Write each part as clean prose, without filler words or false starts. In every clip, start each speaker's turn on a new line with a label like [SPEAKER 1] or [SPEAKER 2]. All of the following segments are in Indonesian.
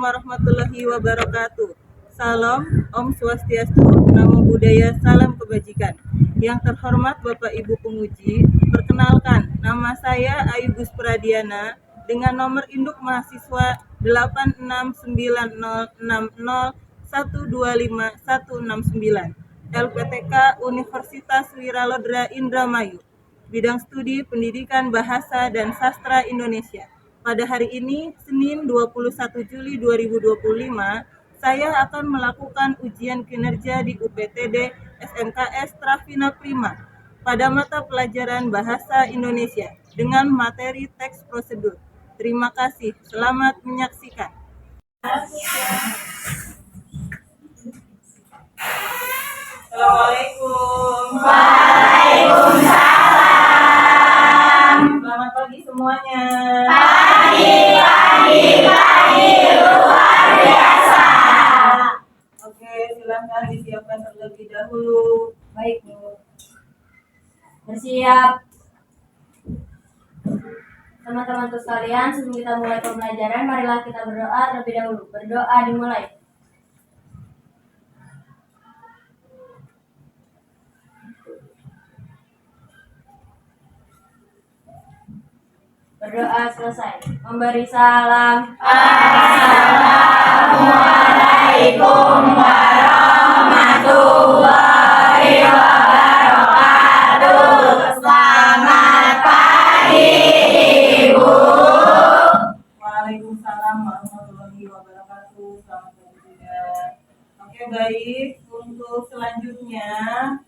[SPEAKER 1] warahmatullahi wabarakatuh. Salam, Om Swastiastu, Namo Buddhaya, salam kebajikan. Yang terhormat Bapak Ibu penguji, perkenalkan, nama saya Ayu Gus Pradiana dengan nomor induk mahasiswa 8690601251169, LPTK Universitas Wiralodra Indramayu, bidang studi Pendidikan Bahasa dan Sastra Indonesia. Pada hari ini, Senin 21 Juli 2025, saya akan melakukan ujian kinerja di UPTD SMKS Trafina Prima pada mata pelajaran Bahasa Indonesia dengan materi teks prosedur. Terima kasih, selamat menyaksikan. Assalamualaikum. Waalaikumsalam. Selamat pagi semuanya. Pagi, luar biasa. Oke, silakan disiapkan terlebih dahulu.
[SPEAKER 2] Baik, Bu. Bersiap. Teman-teman sekalian, sebelum kita mulai pembelajaran, marilah kita berdoa terlebih dahulu. Berdoa dimulai. Berdoa selesai. Memberi salam. Assalamualaikum warahmatullahi wabarakatuh. Selamat pagi, Ibu.
[SPEAKER 1] Waalaikumsalam warahmatullahi wabarakatuh. Selamat pagi juga. Oke, baik. Untuk selanjutnya,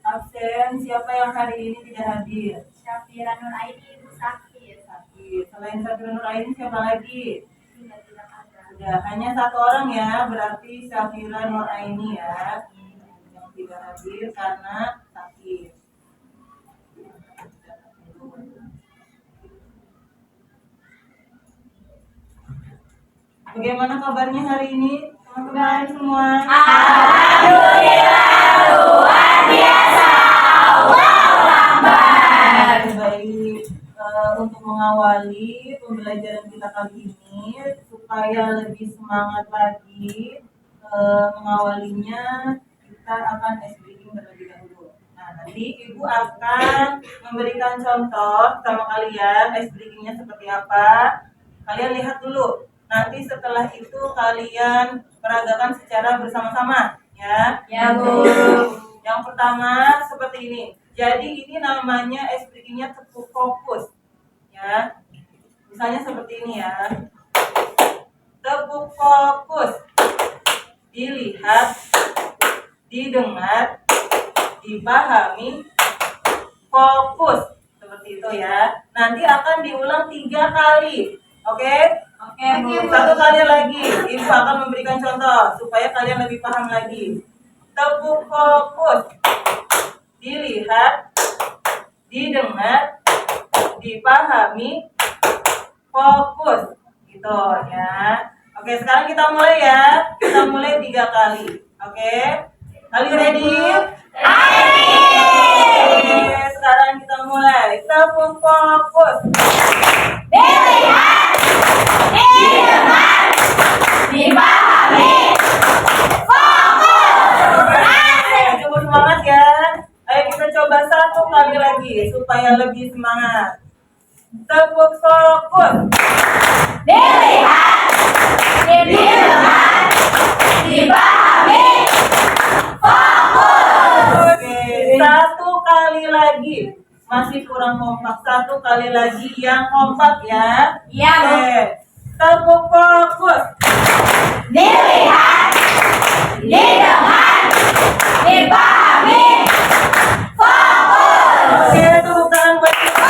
[SPEAKER 1] absen siapa yang hari ini tidak hadir?
[SPEAKER 2] Syafira Nur Aini, Ibu sakit.
[SPEAKER 1] Selain Syafira Nur Aini, siapa lagi? Sudah, hanya satu orang ya, berarti Syafira Nur Aini ya, yang tidak hadir karena sakit. Bagaimana kabarnya hari ini, teman-teman semua?
[SPEAKER 2] Alhamdulillah, luar biasa.
[SPEAKER 1] Baik, untuk mengawali pembelajaran kita kali ini supaya lebih semangat lagi mengawalinya, kita akan briefing terlebih dahulu. Nah, nanti Ibu akan memberikan contoh sama kalian briefingnya seperti apa. Kalian lihat dulu. Nanti setelah itu kalian peragakan secara bersama-sama, ya.
[SPEAKER 2] Ya, Bu.
[SPEAKER 1] Yang pertama seperti ini. Jadi ini namanya briefingnya tepuk fokus, ya. Misalnya seperti ini ya. Tepuk fokus. Dilihat, didengar, dipahami, fokus. Seperti itu ya. Nanti akan diulang 3 kali. Oke?
[SPEAKER 2] Oke, Bu.
[SPEAKER 1] Satu kali lagi. Ibu akan memberikan contoh supaya kalian lebih paham lagi. Tepuk fokus. Dilihat, didengar, dipahami, fokus. Gitu ya. Oke, sekarang kita mulai ya. Kita mulai 3 kali. Oke? Kalian ready? Oke, sekarang kita mulai. Tepuk fokus.
[SPEAKER 2] Dilihat, didengar, dipahami, fokus.
[SPEAKER 1] Coba semangat ya. Ayo kita coba 1 kali lagi supaya lebih semangat. Tepuk fokus.
[SPEAKER 2] Dilihat, didengar, dipahami, fokus.
[SPEAKER 1] Oke, 1 kali lagi. Masih kurang kompak. 1 kali lagi yang kompak ya.
[SPEAKER 2] Iya, Bu.
[SPEAKER 1] Oke. Tepuk fokus.
[SPEAKER 2] Dilihat, didengar, dipahami, fokus.
[SPEAKER 1] Oke, tepuk tangan buat kita.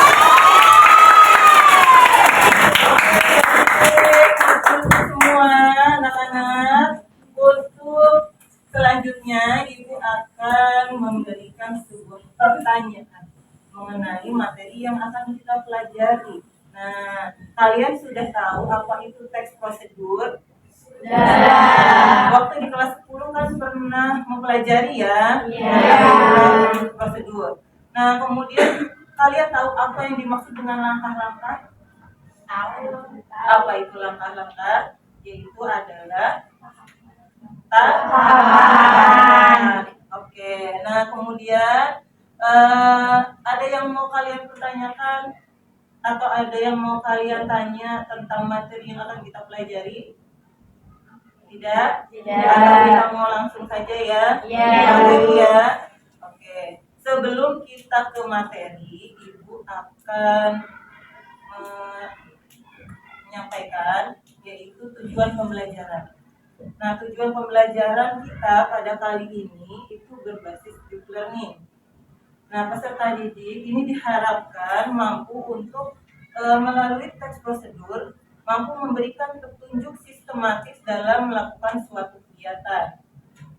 [SPEAKER 1] Semua anak-anak, untuk selanjutnya Ibu akan memberikan sebuah pertanyaan mengenai materi yang akan kita pelajari. Nah, kalian sudah tahu apa itu teks prosedur? Waktu di kelas 10 kan pernah mempelajari ya, teks prosedur. Nah, kemudian kalian tahu apa yang dimaksud dengan langkah-langkah?
[SPEAKER 2] Tahu.
[SPEAKER 1] Apa itu langkah-langkah? yaitu adalah tahapan. Oke, nah kemudian ada yang mau kalian pertanyakan atau ada yang mau kalian tanya tentang materi yang akan kita pelajari? Tidak?
[SPEAKER 2] Tidak.
[SPEAKER 1] Atau kita mau langsung saja ya?
[SPEAKER 2] Iya.
[SPEAKER 1] Materi ya. Oke. Sebelum kita ke materi, Ibu akan menyampaikan yaitu tujuan pembelajaran. Nah, tujuan pembelajaran kita pada kali ini itu berbasis deep learning. Nah, peserta didik ini diharapkan mampu untuk melalui teks prosedur mampu memberikan petunjuk sistematis dalam melakukan suatu kegiatan.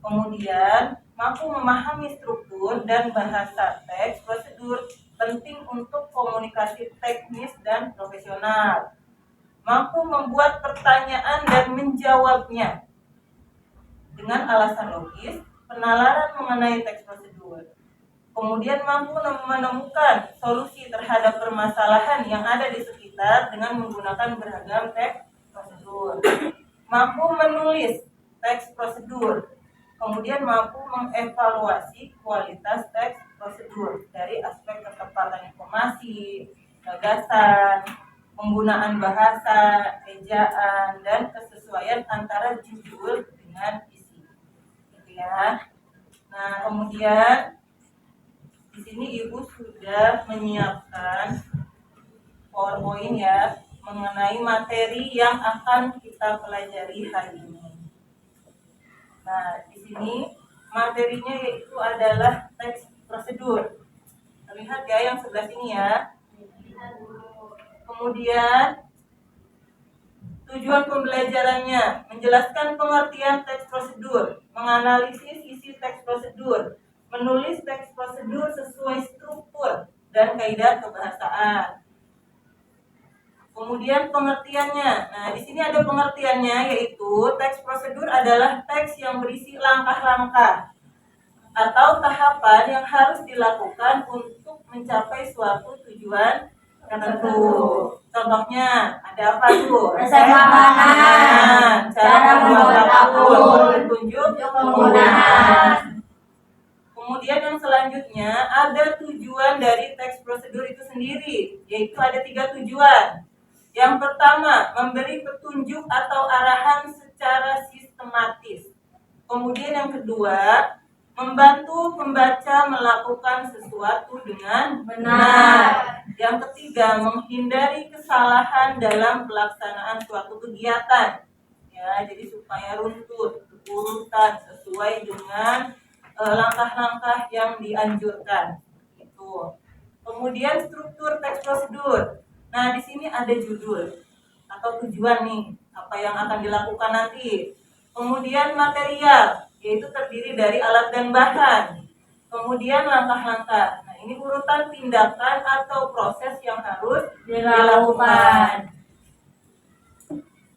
[SPEAKER 1] Kemudian, mampu memahami struktur dan bahasa teks prosedur penting untuk komunikasi teknis dan profesional. Mampu membuat pertanyaan dan menjawabnya dengan alasan logis, penalaran mengenai teks prosedur. Kemudian mampu menemukan solusi terhadap permasalahan yang ada di sekitar dengan menggunakan beragam teks prosedur. Mampu menulis teks prosedur. Kemudian mampu mengevaluasi kualitas teks prosedur dari aspek ketepatan informasi, gagasan, penggunaan bahasa, ejaan, dan kesesuaian antara judul dengan isi. Gitu ya. Nah, kemudian di sini Ibu sudah menyiapkan PowerPoint ya mengenai materi yang akan kita pelajari hari ini. Nah, di sini materinya yaitu adalah teks prosedur. Lihat ya yang sebelah sini ya. Kemudian tujuan pembelajarannya menjelaskan pengertian teks prosedur, menganalisis isi teks prosedur, menulis teks prosedur sesuai struktur dan kaidah kebahasaan. Kemudian pengertiannya. Nah, di sini ada pengertiannya yaitu teks prosedur adalah teks yang berisi langkah-langkah atau tahapan yang harus dilakukan untuk mencapai suatu tujuan tertentu. Contohnya ada apa tuh?
[SPEAKER 2] Resep makanan,
[SPEAKER 1] cara membuat akun, petunjuk
[SPEAKER 2] penggunaan.
[SPEAKER 1] Kemudian yang selanjutnya ada tujuan dari teks prosedur itu sendiri, yaitu ada 3 tujuan. Yang pertama, memberi petunjuk atau arahan secara sistematis. Kemudian yang kedua, membantu pembaca melakukan sesuatu dengan benar. Yang ketiga, menghindari kesalahan dalam pelaksanaan suatu kegiatan. Ya, jadi supaya runtut, berurutan sesuai dengan langkah-langkah yang dianjurkan. Itu. Kemudian struktur teks prosedur. Nah, di sini ada judul atau tujuan nih, apa yang akan dilakukan nanti. Kemudian material, yaitu terdiri dari alat dan bahan. Kemudian langkah-langkah. Nah, ini urutan tindakan atau proses yang harus dilakukan.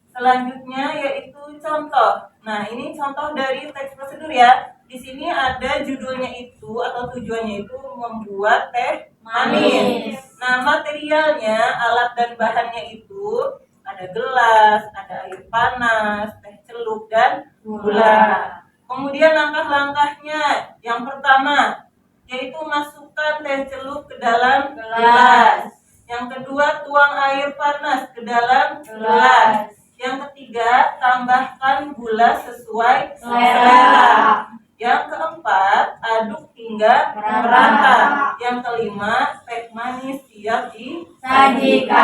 [SPEAKER 1] Selanjutnya yaitu contoh. Nah, ini contoh dari teks prosedur ya. Di sini ada judulnya itu atau tujuannya itu membuat teh manis. Nah, materialnya, alat dan bahannya itu ada gelas, ada air panas, teh celup, dan gula. Kemudian langkah-langkahnya, yang pertama yaitu masukkan teh celup ke dalam gelas. Yang kedua, tuang air panas ke dalam gelas. Yang ketiga, tambahkan gula sesuai selera. Yang keempat, aduk hingga merata. Yang kelima, teh manis siap disajikan.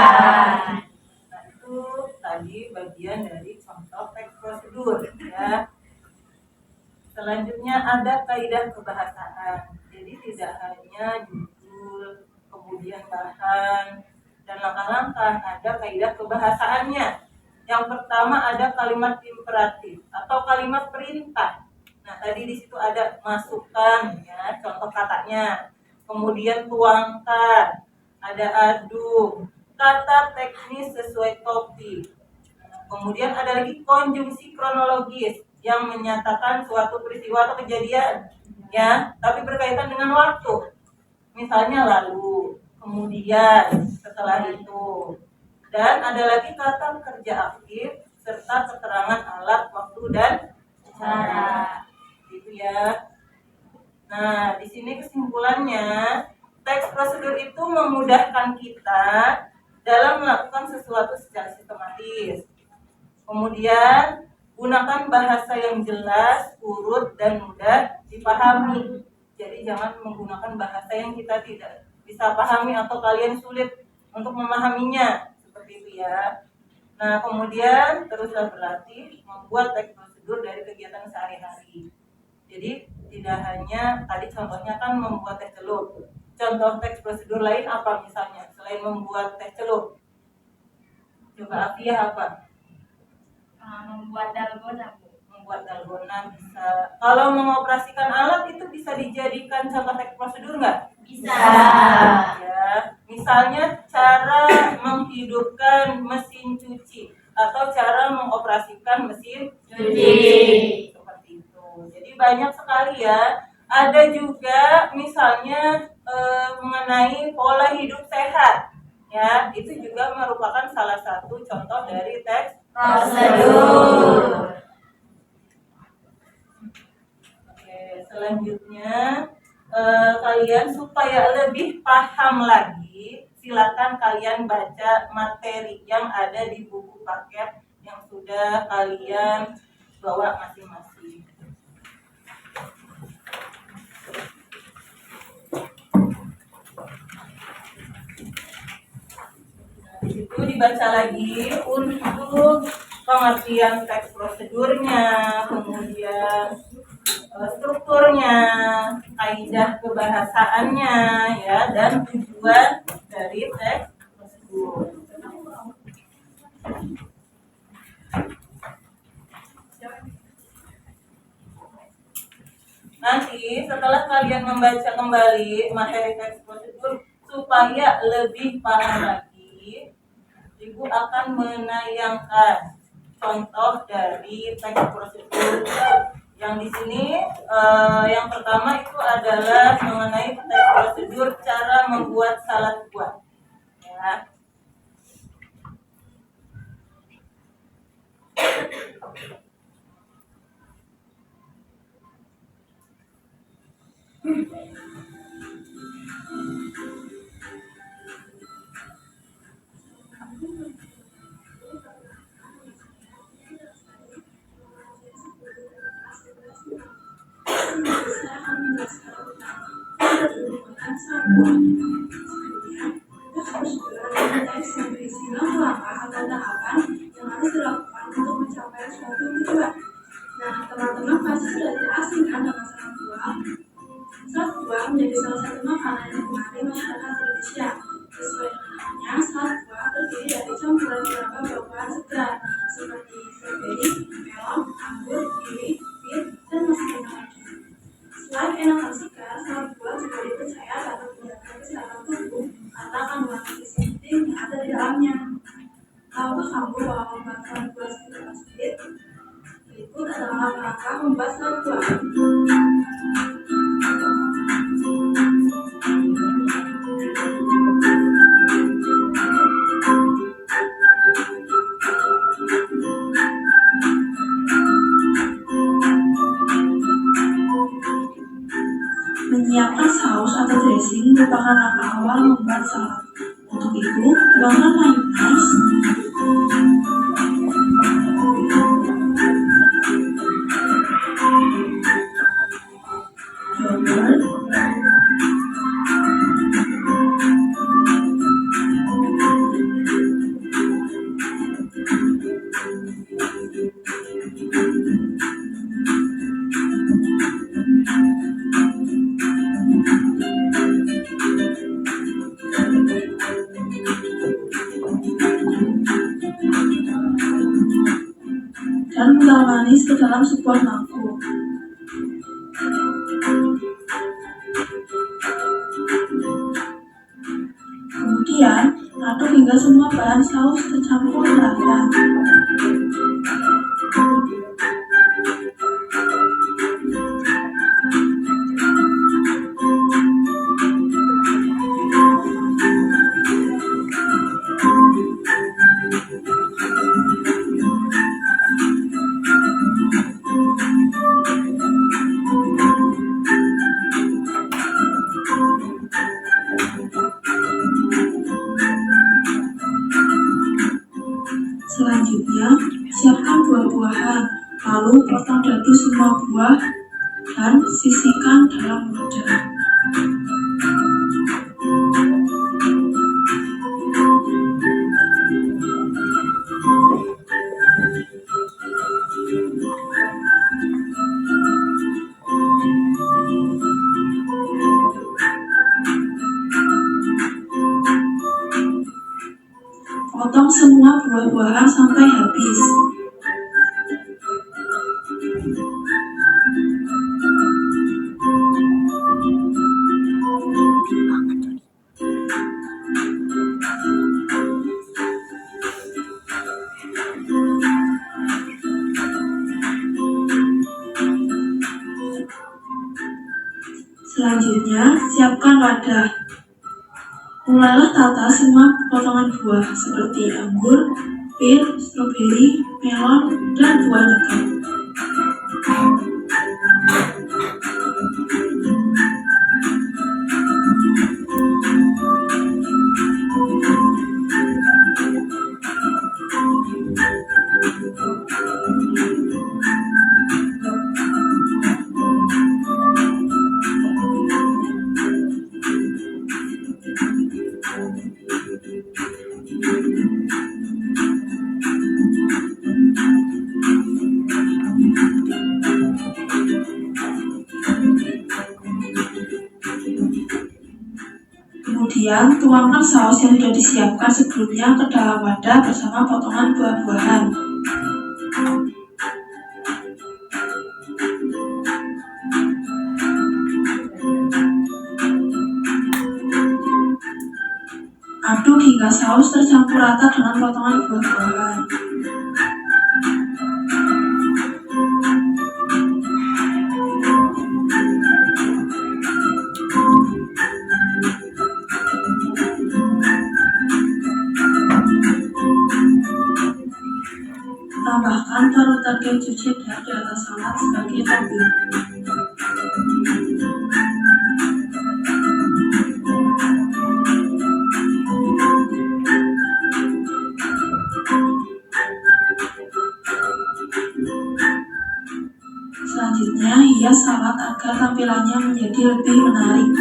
[SPEAKER 1] Nah, itu tadi bagian dari contoh teks prosedur ya. Selanjutnya ada kaidah kebahasaan. Jadi tidak hanya judul, kemudian bahan, dan langkah-langkah, ada kaidah kebahasaannya. Yang pertama ada kalimat imperatif atau kalimat perintah. Nah, tadi di situ ada masukkan ya, contoh katanya. Kemudian tuangkan, ada aduk, kata teknis sesuai topik. Kemudian ada lagi konjungsi kronologis yang menyatakan suatu peristiwa atau kejadian ya, tapi berkaitan dengan waktu. Misalnya lalu, kemudian, setelah itu. Dan ada lagi kata kerja aktif serta keterangan alat, waktu, dan cara. Gitu ya. Nah, di sini kesimpulannya, teks prosedur itu memudahkan kita dalam melakukan sesuatu secara sistematis. Kemudian, gunakan bahasa yang jelas, urut, dan mudah dipahami. Jadi jangan menggunakan bahasa yang kita tidak bisa pahami atau kalian sulit untuk memahaminya. Seperti itu ya. Nah, kemudian teruslah berlatih membuat teks prosedur dari kegiatan sehari-hari. Jadi tidak hanya tadi contohnya kan membuat teh celup. Contoh teks prosedur lain apa misalnya selain membuat teh celup? Coba Afia apa?
[SPEAKER 2] Membuat dalgona, Bu.
[SPEAKER 1] Membuat dalgona bisa. Kalau mengoperasikan alat itu bisa dijadikan contoh teks prosedur nggak?
[SPEAKER 2] Bisa.
[SPEAKER 1] Ya, misalnya cara menghidupkan mesin cuci atau cara mengoperasikan mesin
[SPEAKER 2] Cuci.
[SPEAKER 1] Seperti itu. Jadi banyak sekali ya. Ada juga misalnya mengenai pola hidup sehat. Ya, itu juga merupakan salah satu contoh dari teks
[SPEAKER 2] Prosedur.
[SPEAKER 1] Oke, selanjutnya kalian supaya lebih paham lagi, silakan kalian baca materi yang ada di buku paket yang sudah kalian bawa masing-masing. Di situ dibaca lagi untuk pengertian teks prosedurnya, kemudian strukturnya, kaidah kebahasaannya, ya, dan tujuan dari teks prosedur. Nanti setelah kalian membaca kembali materi teks prosedur supaya lebih paham lagi, Ibu akan menayangkan contoh dari teks prosedur. Yang di sini yang pertama itu adalah mengenai teks prosedur cara membuat salad buah. Ya.
[SPEAKER 3] Teman-teman pasti sudah tidak asing kan dengan salad buah. Salad buah menjadi salah satu makanan yang digemari masyarakat Indonesia. Sesuai dengan namanya, salad buah terdiri dari campuran beberapa buah-buahan segar seperti stroberi, melon, anggur, kiwi, pir, dan masih banyak lagi. Selain enak dan segar, salad buah juga dipercaya dapat menjaga kesehatan tubuh karena kandungan gizi penting yang ada di dalamnya. Tahukah kamu bahwa membuat salad buah tidak sulit? Berikut adalah langkah membuat salad buah. Menyiapkan saus atau dressing merupakan langkah awal membuat salad. Untuk itu, tuangkan mayonnaise, yogurt, dan gula manis ke dalam sebuah mangkuk. Kemudian, aduk hingga semua bahan saus tercampur merata. Selanjutnya, siapkan buah-buahan, lalu potong dadu semua buah dan sisihkan dalam wadah. Potong semua buah-buahan sampai habis. Selanjutnya, siapkan wadah. Mulailah tata semua potongan buah seperti anggur, pir, stroberi, melon, dan buah naga. Kemudian, tuangkan saus yang sudah disiapkan sebelumnya ke dalam wadah bersama potongan buah-buahan. Aduk hingga saus tercampur rata dengan potongan buah-buahan. Tambahkan parutan keju cheddar di atas salad sebagai topping. Selanjutnya, hias salad agar tampilannya menjadi lebih menarik.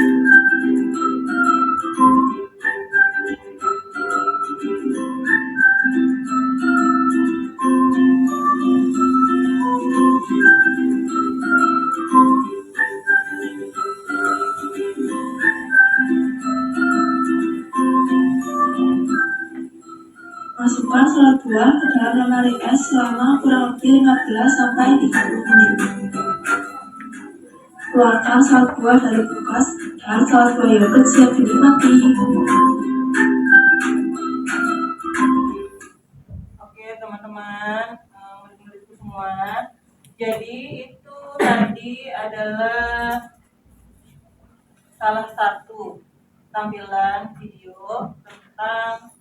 [SPEAKER 3] Masukkan salad buah ke dalam lemari es selama kurang lebih 15-30 menit. Keluarkan salad buah dari kulkas dan salad buah yogurt siap dinikmati.
[SPEAKER 1] Oke teman-teman, murid-muridku semua. Jadi itu tadi adalah salah satu tampilan video tentang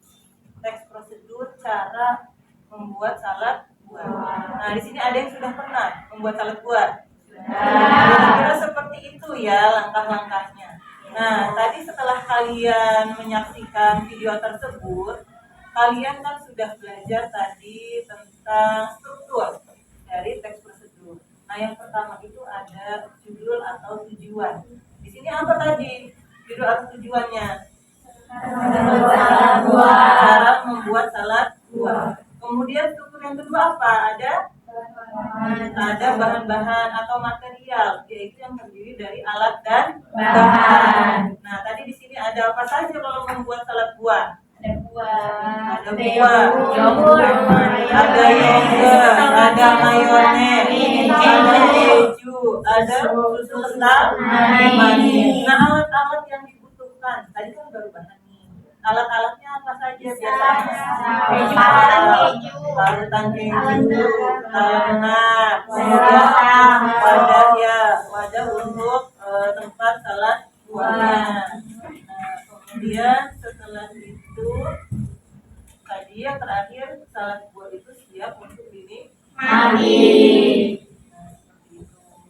[SPEAKER 1] teks prosedur cara membuat salad buah. Nah, di sini ada yang sudah pernah membuat salad buah. Kira-kira seperti itu ya langkah-langkahnya. Nah, tadi setelah kalian menyaksikan video tersebut, kalian kan sudah belajar tadi tentang struktur dari teks prosedur. Nah, yang pertama itu ada judul atau tujuan. Di sini apa tadi? Judul atau tujuannya? Cara membuat salad buah. Kemudian struktur yang kedua apa? Ada bahan-bahan atau material, yaitu yang terdiri dari alat dan bahan. Nah, tadi di sini ada apa saja kalau membuat salad buah?
[SPEAKER 2] Ada buah,
[SPEAKER 1] Ada buah,
[SPEAKER 2] yogurt,
[SPEAKER 1] ada yogurt, ada mayones, ada keju, ada susu kental manis. Nah, alat-alat yang dibutuhkan tadi kan baru bahan nih. Alat-alatnya apa saja biasanya? Parutan keju, ternak, kemudian wadah untuk tempat salad buahnya. Kemudian setelah itu tadi yang terakhir salad buah itu siap untuk dinikmati.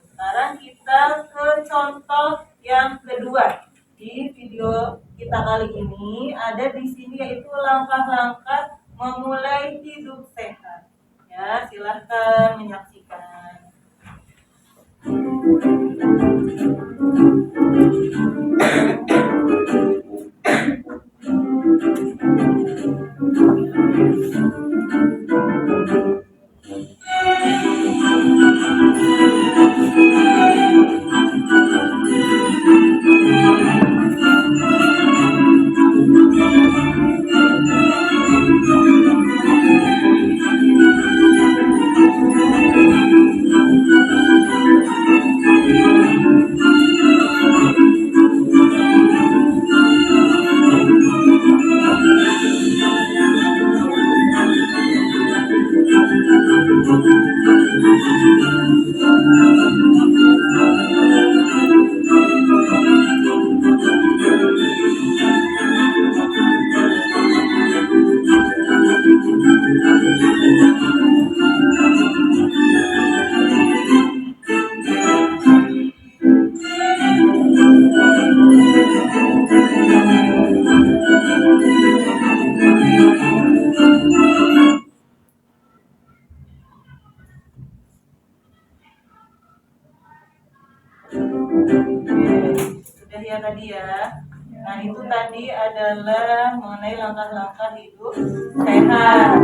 [SPEAKER 1] Sekarang kita ke contoh yang kedua. Di video kita kali ini ada di sini yaitu langkah-langkah memulai hidup sehat. Ya, silahkan menyaksikan. Sudah ya tadi ya. Nah, itu tadi adalah mengenai langkah-langkah hidup sehat.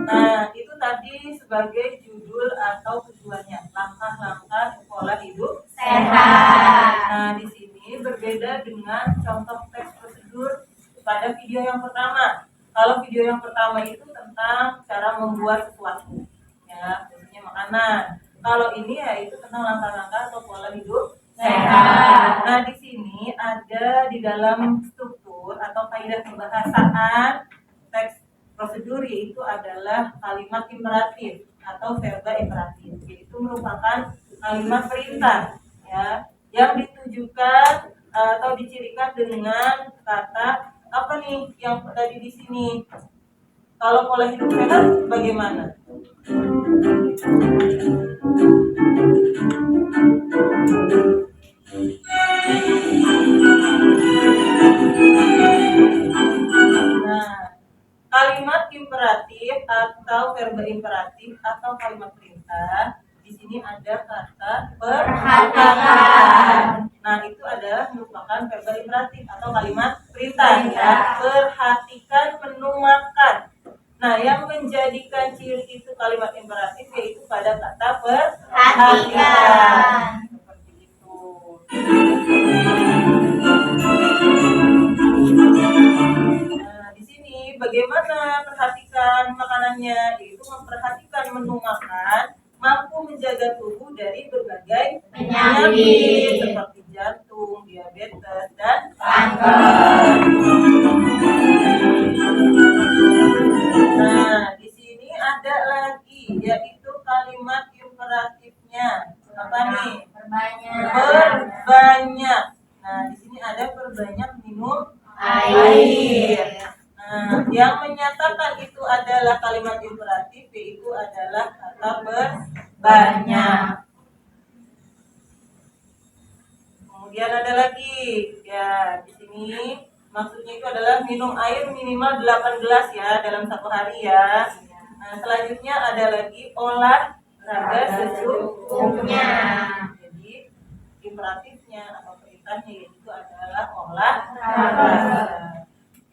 [SPEAKER 1] Nah, itu tadi sebagai judul atau tujuannya, langkah-langkah pola hidup
[SPEAKER 2] Sehat.
[SPEAKER 1] Nah, di sini berbeda dengan contoh teks prosedur pada video yang pertama. Kalau video yang pertama itu tentang cara membuat sesuatu, ya, khususnya makanan. Kalau ini ya itu tentang langkah-langkah atau pola hidup
[SPEAKER 2] Sehat.
[SPEAKER 1] Nah, di sini ada di dalam struktur atau kaidah pembahasaan teks prosedur yaitu adalah kalimat imperatif atau verba imperatif, yaitu merupakan kalimat perintah ya yang ditujukan atau dicirikan dengan kata apa nih yang tadi di sini. Kalau pola hidup sehat bagaimana? Nah, kalimat imperatif atau verba imperatif atau kalimat perintah di sini ada kata perhatikan. Nah, itu adalah merupakan verba imperatif atau kalimat perintah ya. Perhatikan menu makan. Nah, yang menjadikan ciri itu kalimat imperatif yaitu pada kata perhatikan. Seperti itu. Nah, di sini bagaimana perhatikan makanannya? Yaitu memperhatikan menu makan, mampu menjaga tubuh dari berbagai penyakit seperti jantung, diabetes, dan kanker. Nah, di sini ada lagi yaitu kalimat imperatifnya. Apa nih? Perbanyak. Nah, di sini ada perbanyak minum air. Nah, yang menyatakan itu adalah kalimat imperatif yaitu adalah kata berbanyak. Kemudian ada lagi ya di sini maksudnya itu adalah minum air minimal 8 gelas ya dalam satu hari ya. Nah, selanjutnya ada lagi olahraga secukupnya. Jadi imperatifnya atau perintahnya yaitu adalah olahraga.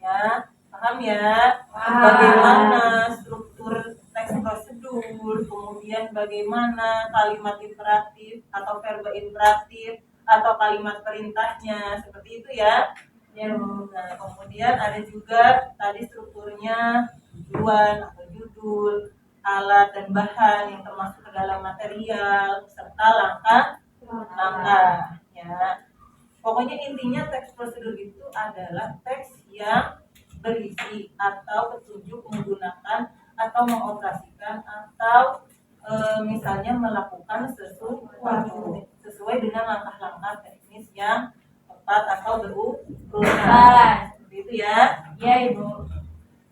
[SPEAKER 1] Ya, paham ya? Bagaimana struktur teks prosedur, kemudian bagaimana kalimat imperatif atau verba imperatif atau kalimat perintahnya seperti itu ya. Nah, kemudian ada juga tadi strukturnya tujuan atau judul, alat dan bahan yang termasuk ke dalam material serta langkah ya. Pokoknya intinya teks prosedur itu adalah teks yang berisi atau petunjuk menggunakan atau mengoperasikan atau misalnya melakukan sesuatu sesuai dengan langkah-langkah teknis yang tepat atau berurutan. Seperti itu ya.
[SPEAKER 2] Ya, Ibu.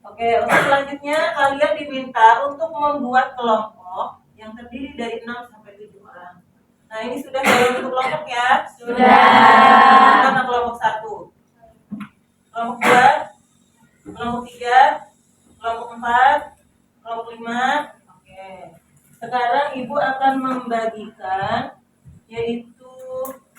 [SPEAKER 1] Oke, untuk selanjutnya kalian diminta untuk membuat kelompok yang terdiri dari 6 sampai 7 orang. Nah, ini sudah dalam bentuk kelompok ya?
[SPEAKER 2] Sudah.
[SPEAKER 1] Mana kelompok 1? Kelompok 2? Kelompok 3? Kelompok 4? Kelompok 5? Oke, Oke. Sekarang Ibu akan membagikan yaitu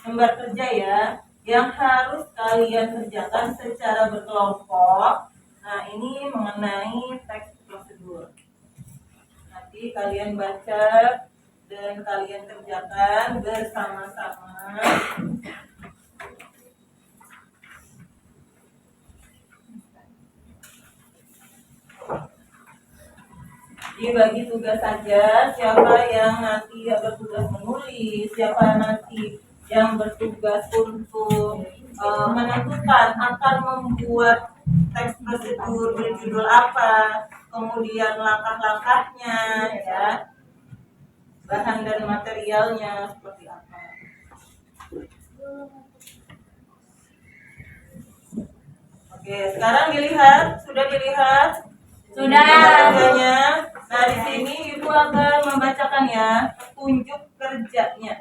[SPEAKER 1] lembar kerja ya yang harus kalian kerjakan secara berkelompok. Nah, ini mengenai teks prosedur. Nanti kalian baca dan kalian kerjakan bersama-sama. Dibagi tugas saja, siapa yang nanti bertugas menulis, siapa nanti yang bertugas untuk menentukan akan membuat teks prosedur berjudul apa, kemudian langkah-langkahnya, ya, bahan dan materialnya seperti apa. Oke, sekarang dilihat, sudah dilihat?
[SPEAKER 2] Sudah.
[SPEAKER 1] Kerjanya. Nah, di sini Ibu akan membacakan ya petunjuk kerjanya.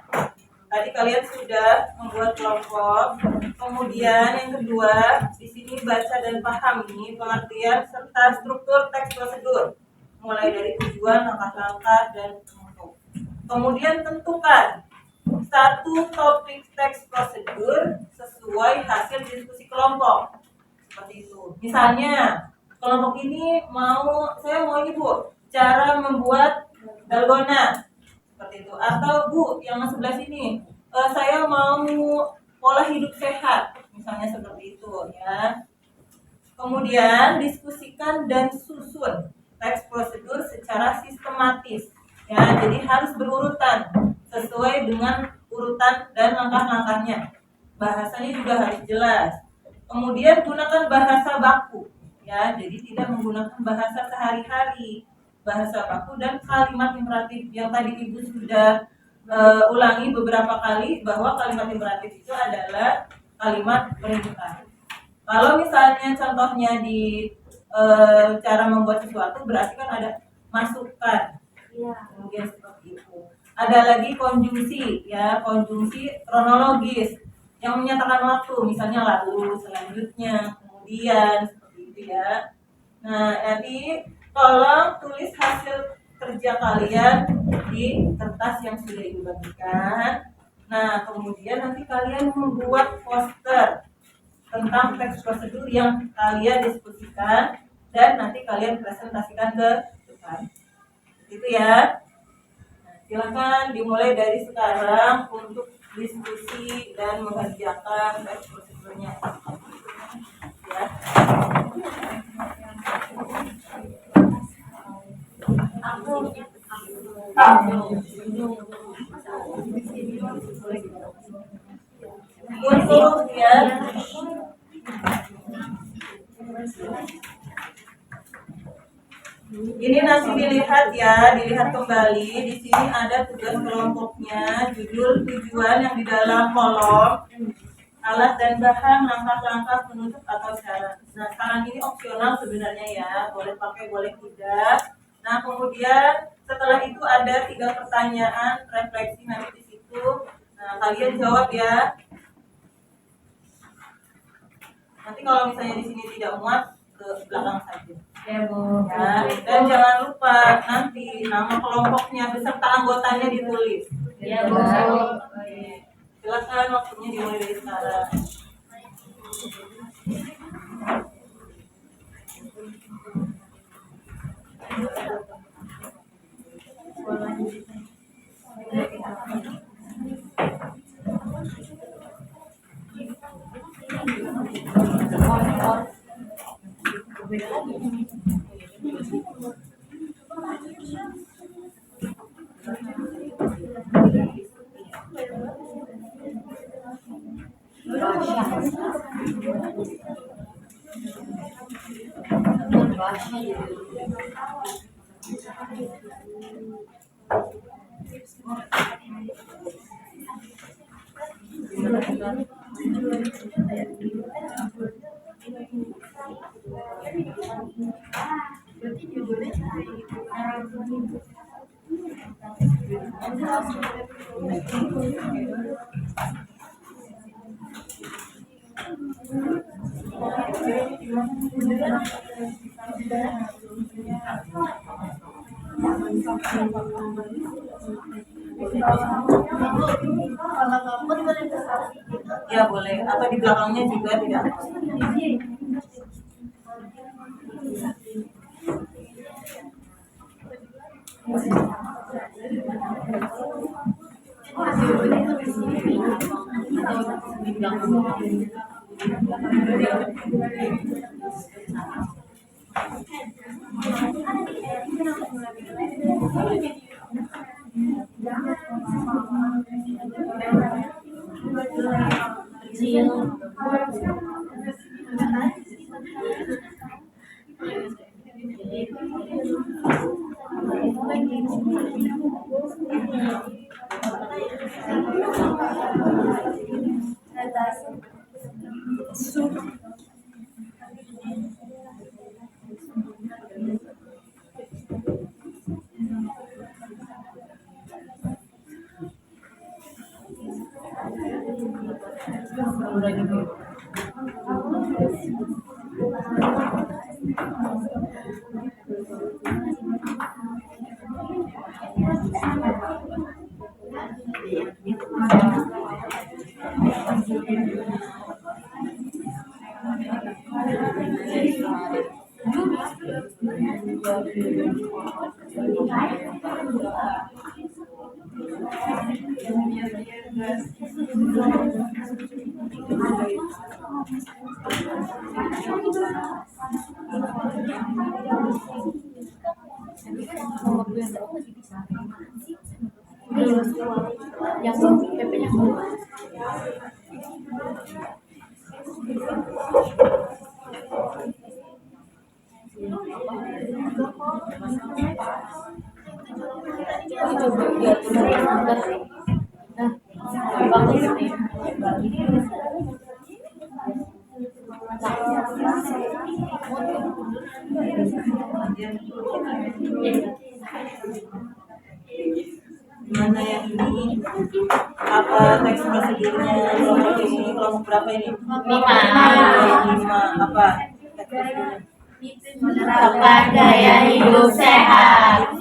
[SPEAKER 1] Tadi kalian sudah membuat kelompok. Kemudian yang kedua, di sini baca dan pahami pengertian serta struktur teks prosedur, mulai dari tujuan, langkah-langkah, dan penutup. Kemudian tentukan satu topik teks prosedur sesuai hasil diskusi kelompok. Seperti itu. Misalnya, kelompok ini saya mau ini Bu, cara membuat dalgona. Seperti itu. Atau Bu, yang sebelah sini, saya mau pola hidup sehat. Misalnya seperti itu ya. Kemudian diskusikan dan susun teks prosedur secara sistematis. Ya, jadi harus berurutan sesuai dengan urutan dan langkah-langkahnya. Bahasanya juga harus jelas. Kemudian gunakan bahasa baku. Ya, jadi tidak menggunakan bahasa sehari-hari, bahasa baku dan kalimat imperatif yang tadi Ibu sudah ulangi beberapa kali bahwa kalimat imperatif itu adalah kalimat perintah. Kalau misalnya contohnya di cara membuat sesuatu berarti kan ada masukan, kemudian seperti itu. Ada lagi konjungsi, ya, konjungsi kronologis yang menyatakan waktu, misalnya lalu, selanjutnya, kemudian. Ya. Nah, nanti tolong tulis hasil kerja kalian di kertas yang sudah Ibu bagikan. Nah, kemudian nanti kalian membuat poster tentang teks prosedur yang kalian diskusikan dan nanti kalian presentasikan ke depan. Itu ya. Nah, silakan dimulai dari sekarang untuk diskusi dan mengerjakan teks prosedurnya. Ya. Untuk ya, ini nanti dilihat ya, dilihat kembali. Di sini ada tugas kelompoknya, judul, tujuan yang di dalam kolom, alat dan bahan, langkah-langkah, penutup atau syarat. Nah, sekarang ini opsional sebenarnya ya, boleh pakai, boleh tidak. Nah, kemudian setelah itu ada 3 pertanyaan refleksi nanti di situ. Nah, kalian jawab ya. Nanti kalau misalnya di sini tidak muat, ke belakang saja.
[SPEAKER 2] Ya, Bu.
[SPEAKER 1] Ya, dan jangan lupa nanti nama kelompoknya beserta anggotanya ditulis.
[SPEAKER 2] Ya, Bu.
[SPEAKER 1] Oke. Silakan waktunya dimulai dari sekarang. Ya boleh, atau di belakangnya juga tidak. Mana yang ini? Apa teks prosedurnya? Kelompok ini kelompok berapa ini? 5. Apa?
[SPEAKER 2] Menerapkan gaya hidup sehat.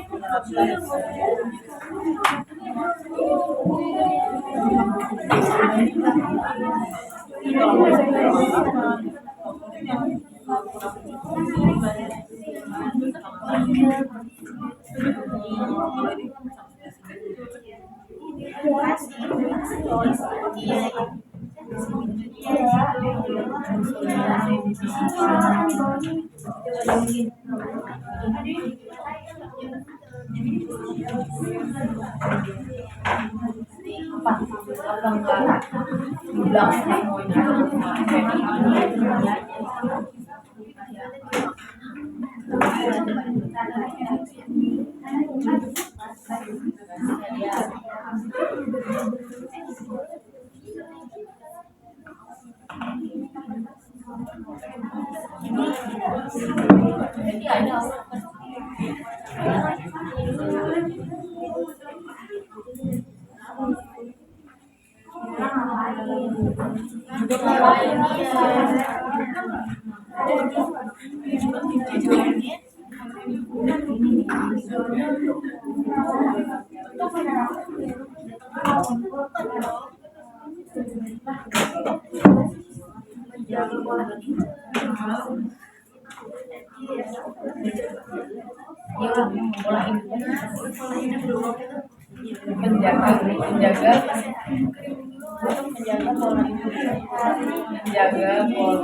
[SPEAKER 2] Menjaga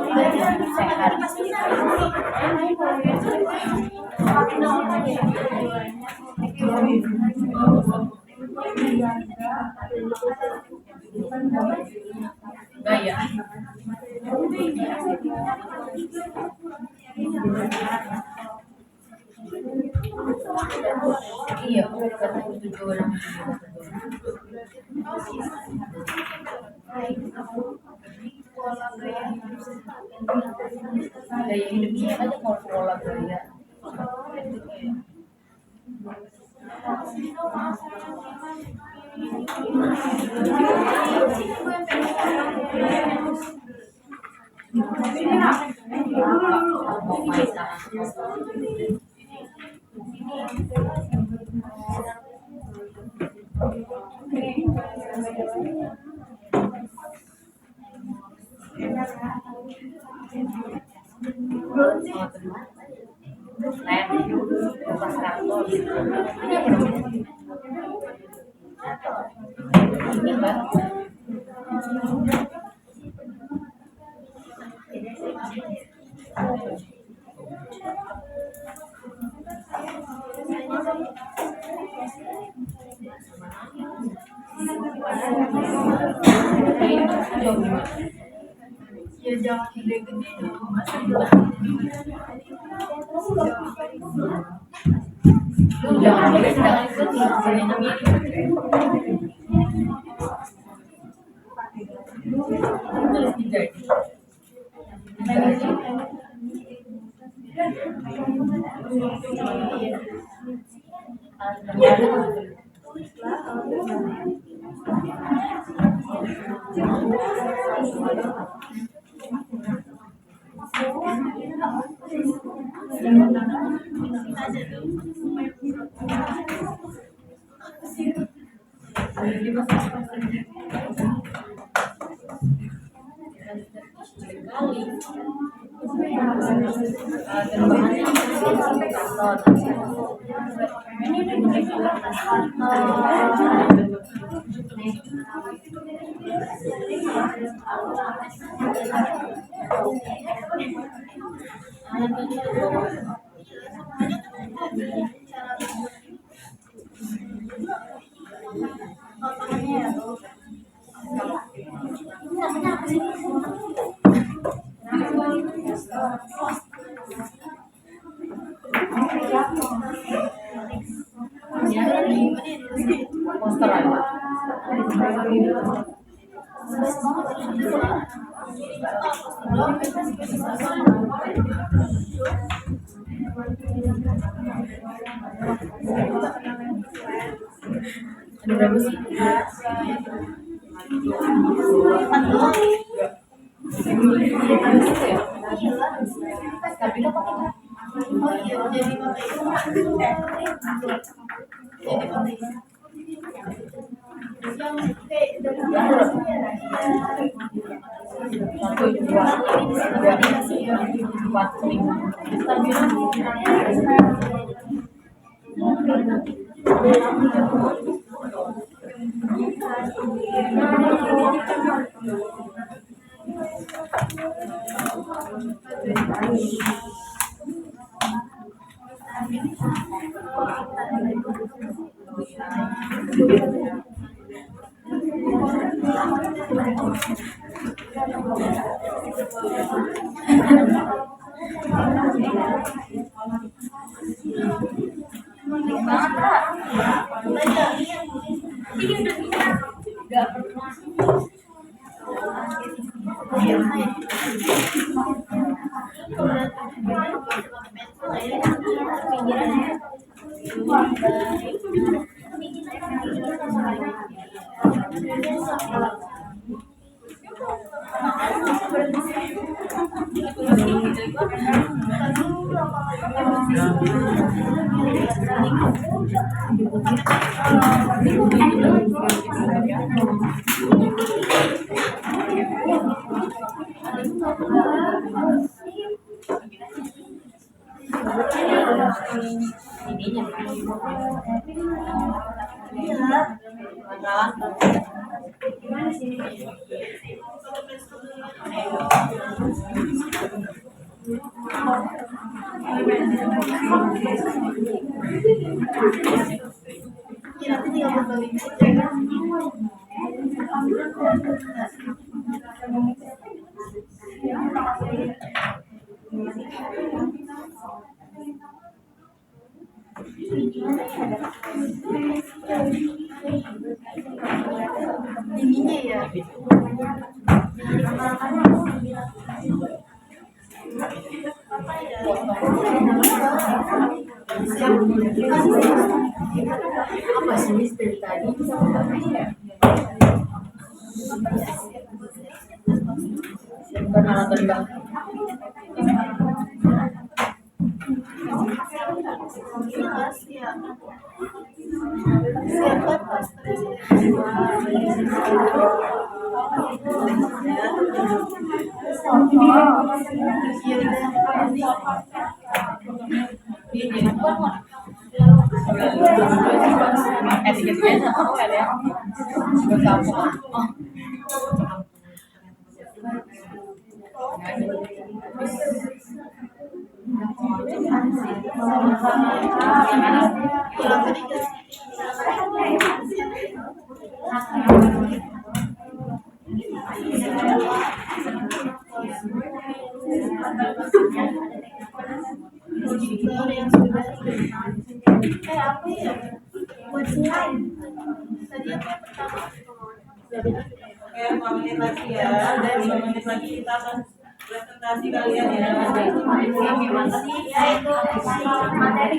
[SPEAKER 2] pola hidup sehat. Gaya. Iya, kata itu orang. Gaya hidupnya aja mau pola gaya.
[SPEAKER 4] Pas kantor. Ini apa namanya? Ini Mbak.
[SPEAKER 3] Ya jangan gede-gede dong.
[SPEAKER 4] Jangan ikut. Tulis 3. Poster aja. Ada berapa sih? Tapi itu apa?
[SPEAKER 3] Oh iya, jadi pakai itu. Jadi pakai itu. Yang
[SPEAKER 4] Satu, dua, tiga, empat, lima. Ininya
[SPEAKER 3] nanti tinggal berbalik aja. Ininya ya.
[SPEAKER 4] apa sih Miss dari tadi? Bukan alat tendang.
[SPEAKER 3] Siapa pas
[SPEAKER 4] Etiketnya apa ya? Berkampung. Oh.
[SPEAKER 1] Oke, 5 menit lagi ya. Dan 5 menit lagi kita akan presentasi kalian ya.
[SPEAKER 2] Materi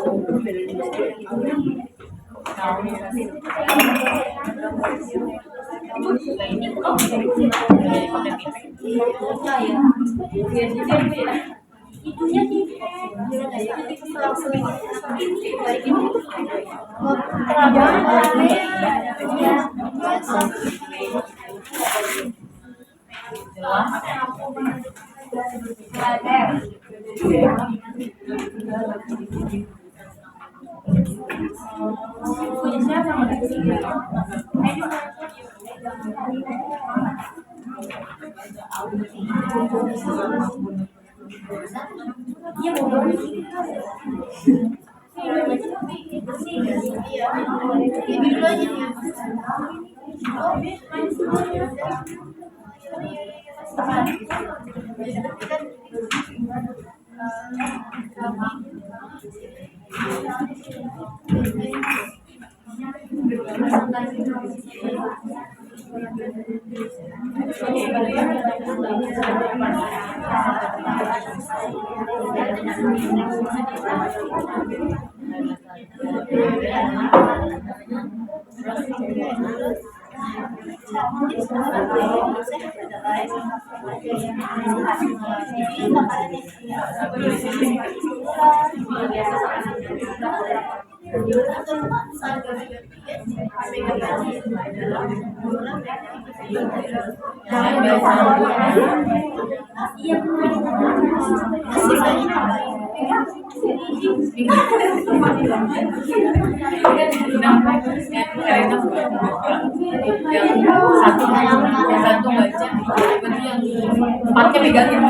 [SPEAKER 4] Satu baca, yang empatnya pegangin.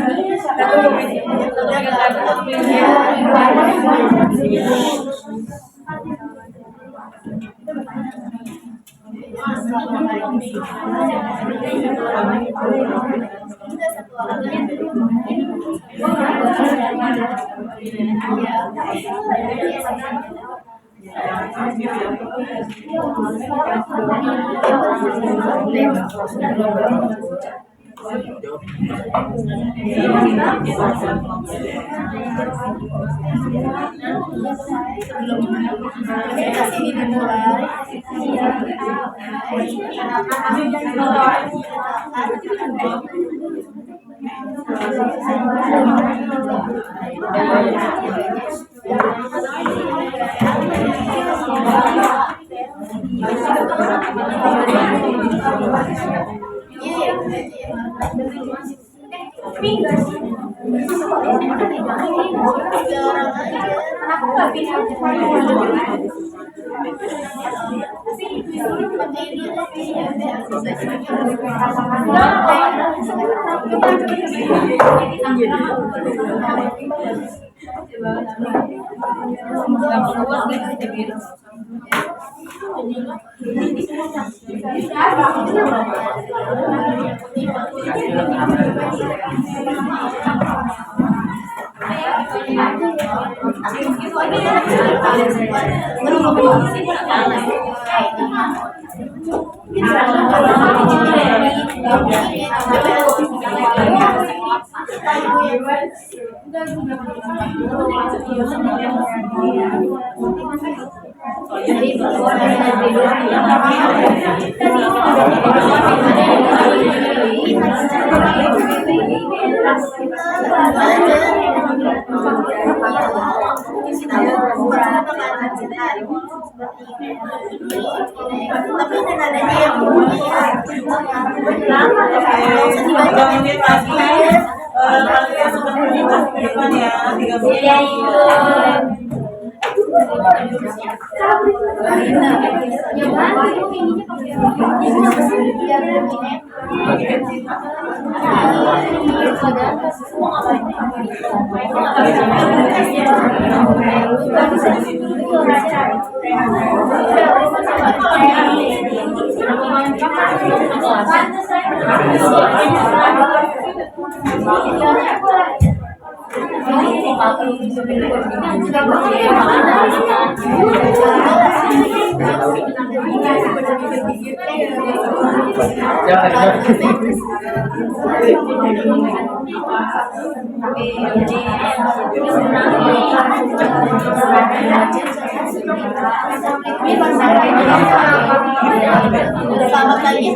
[SPEAKER 2] Selamat pagi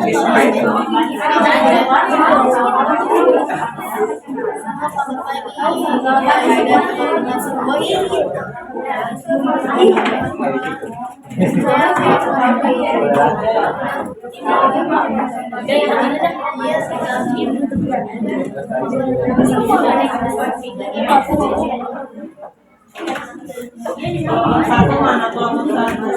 [SPEAKER 1] Satu mana kelompok satu?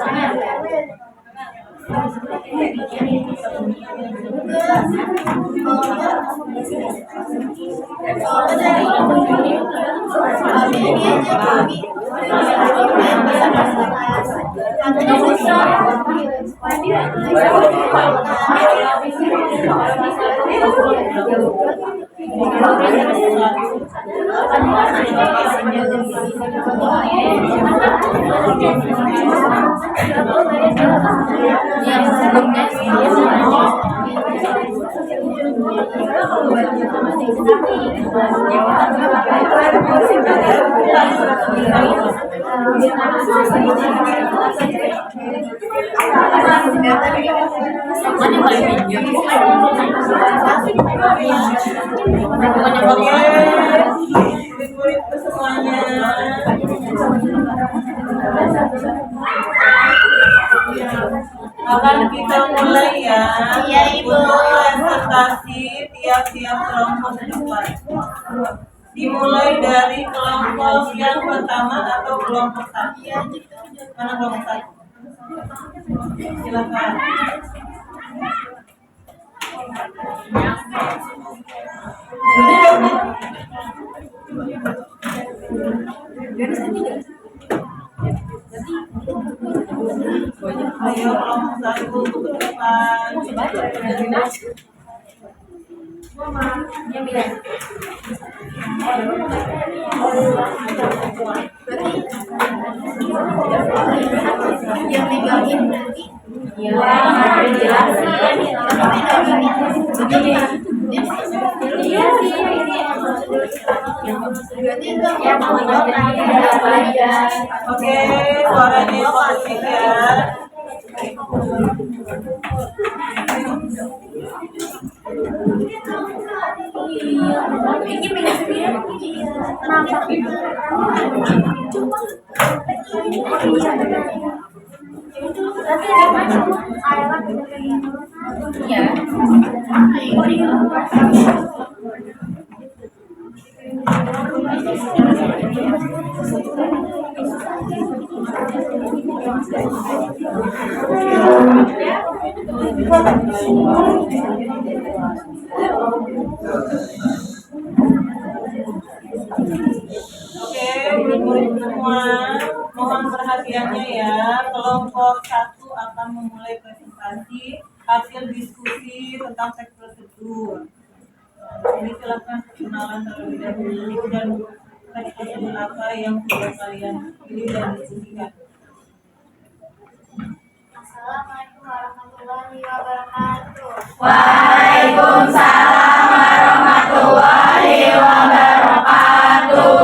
[SPEAKER 1] Murid-muridku semuanya. Akan kita mulai ya.
[SPEAKER 2] Iya, Ibu.
[SPEAKER 1] Untuk presentasi tiap-tiap kelompok depan. Dimulai dari kelompok yang pertama atau kelompok satu. Mana kelompok satu? Silakan. Ayo kelompok satu ke depan.
[SPEAKER 2] yang megangin nanti
[SPEAKER 1] Oke, suaranya kondusif ya. Oke, murid-murid semua, mohon perhatiannya ya. Kelompok satu akan memulai presentasi hasil diskusi tentang teks prosedur. Ini silakan perkenalan terlebih dahulu dan teks prosedur apa yang sudah kalian pilih dan diskusikan.
[SPEAKER 2] Assalamualaikum warahmatullahi wabarakatuh.
[SPEAKER 4] Waalaikumsalam warahmatullahi wabarakatuh.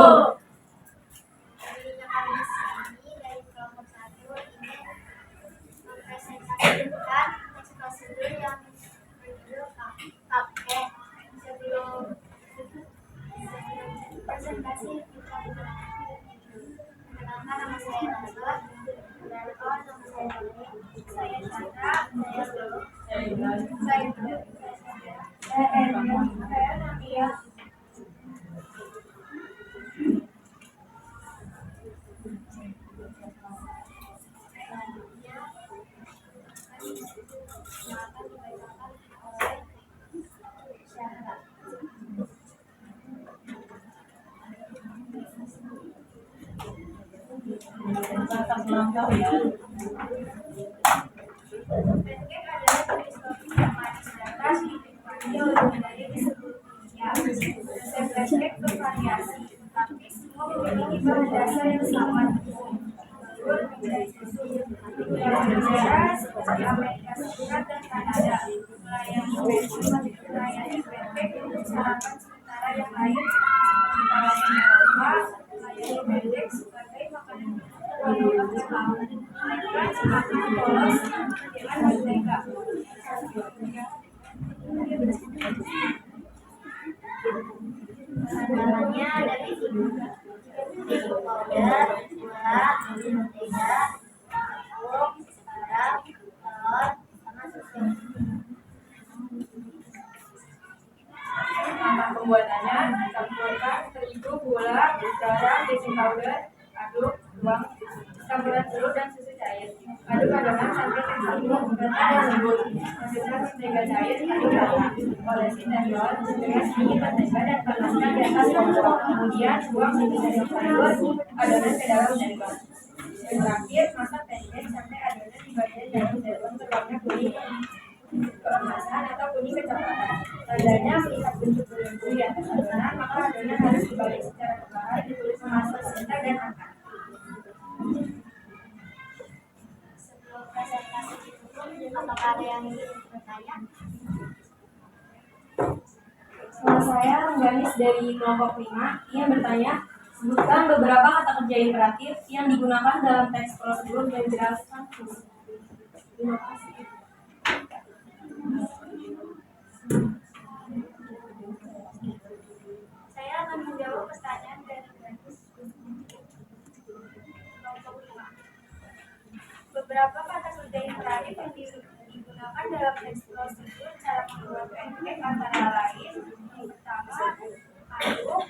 [SPEAKER 2] Kami di sini dari kelompok 1 ini mempresentasikan teks prosedur yang berjudul KP. Sebelum presentasi kita perkenalkan, nama saya Nazwa, dan kawan nama saya Doni, saya Chandra, saya Nadia.
[SPEAKER 1] Tetap melangkah ya.
[SPEAKER 2] Pancake adalah jenis kopi yang manis dan khas di jauh lebih dari di seluruh dunia. Resep pancake bervariasi, tapi semua memiliki bahan dasar yang sama. Telur menjadi susu. Negara seperti Amerika Serikat dan Kanada melayani pancake semakin polos dengan mereka. Bahan-bahannya ada baking powder, gula, mentega, tepung, garam, telur, sama susu.
[SPEAKER 5] Nama pembuatannya, campurkan terigu, gula, garam, baking powder, aduk, tuang campuran telur dan susu cair. Aduk adonan sampai tercampur merata dan lembut. Masukkan mentega cair, aduk rata. Olesi cendol dengan sedikit mentega dan panaskan di atas kompor. Kemudian buang inti dari sayur adonan ke dalam cendol. Dan terakhir, masak pancake sampai adonan di bagian dalam cendol berwarna kuning keemasan atau kuning kecoklatan. Tandanya melihat bentuk belenggu di atas adonan, maka adonan harus dibalik secara perlahan, ditulis masuk sebentar dan angkat.
[SPEAKER 2] Sebelum presentasi ditutup, apakah ada yang ingin bertanya?
[SPEAKER 5] Saya Rengganis dari kelompok 5, ia bertanya, sebutkan beberapa kata kerja imperatif yang digunakan dalam teks prosedur dan jelaskan fungsi. Terima kasih.
[SPEAKER 2] Saya akan menjawab pertanyaan dari Ganis. Kelompok 5. Beberapa kata kerja imperatif yang digunakan dalam teks prosedur cara membuat pancake antara lain: yang pertama, aduk;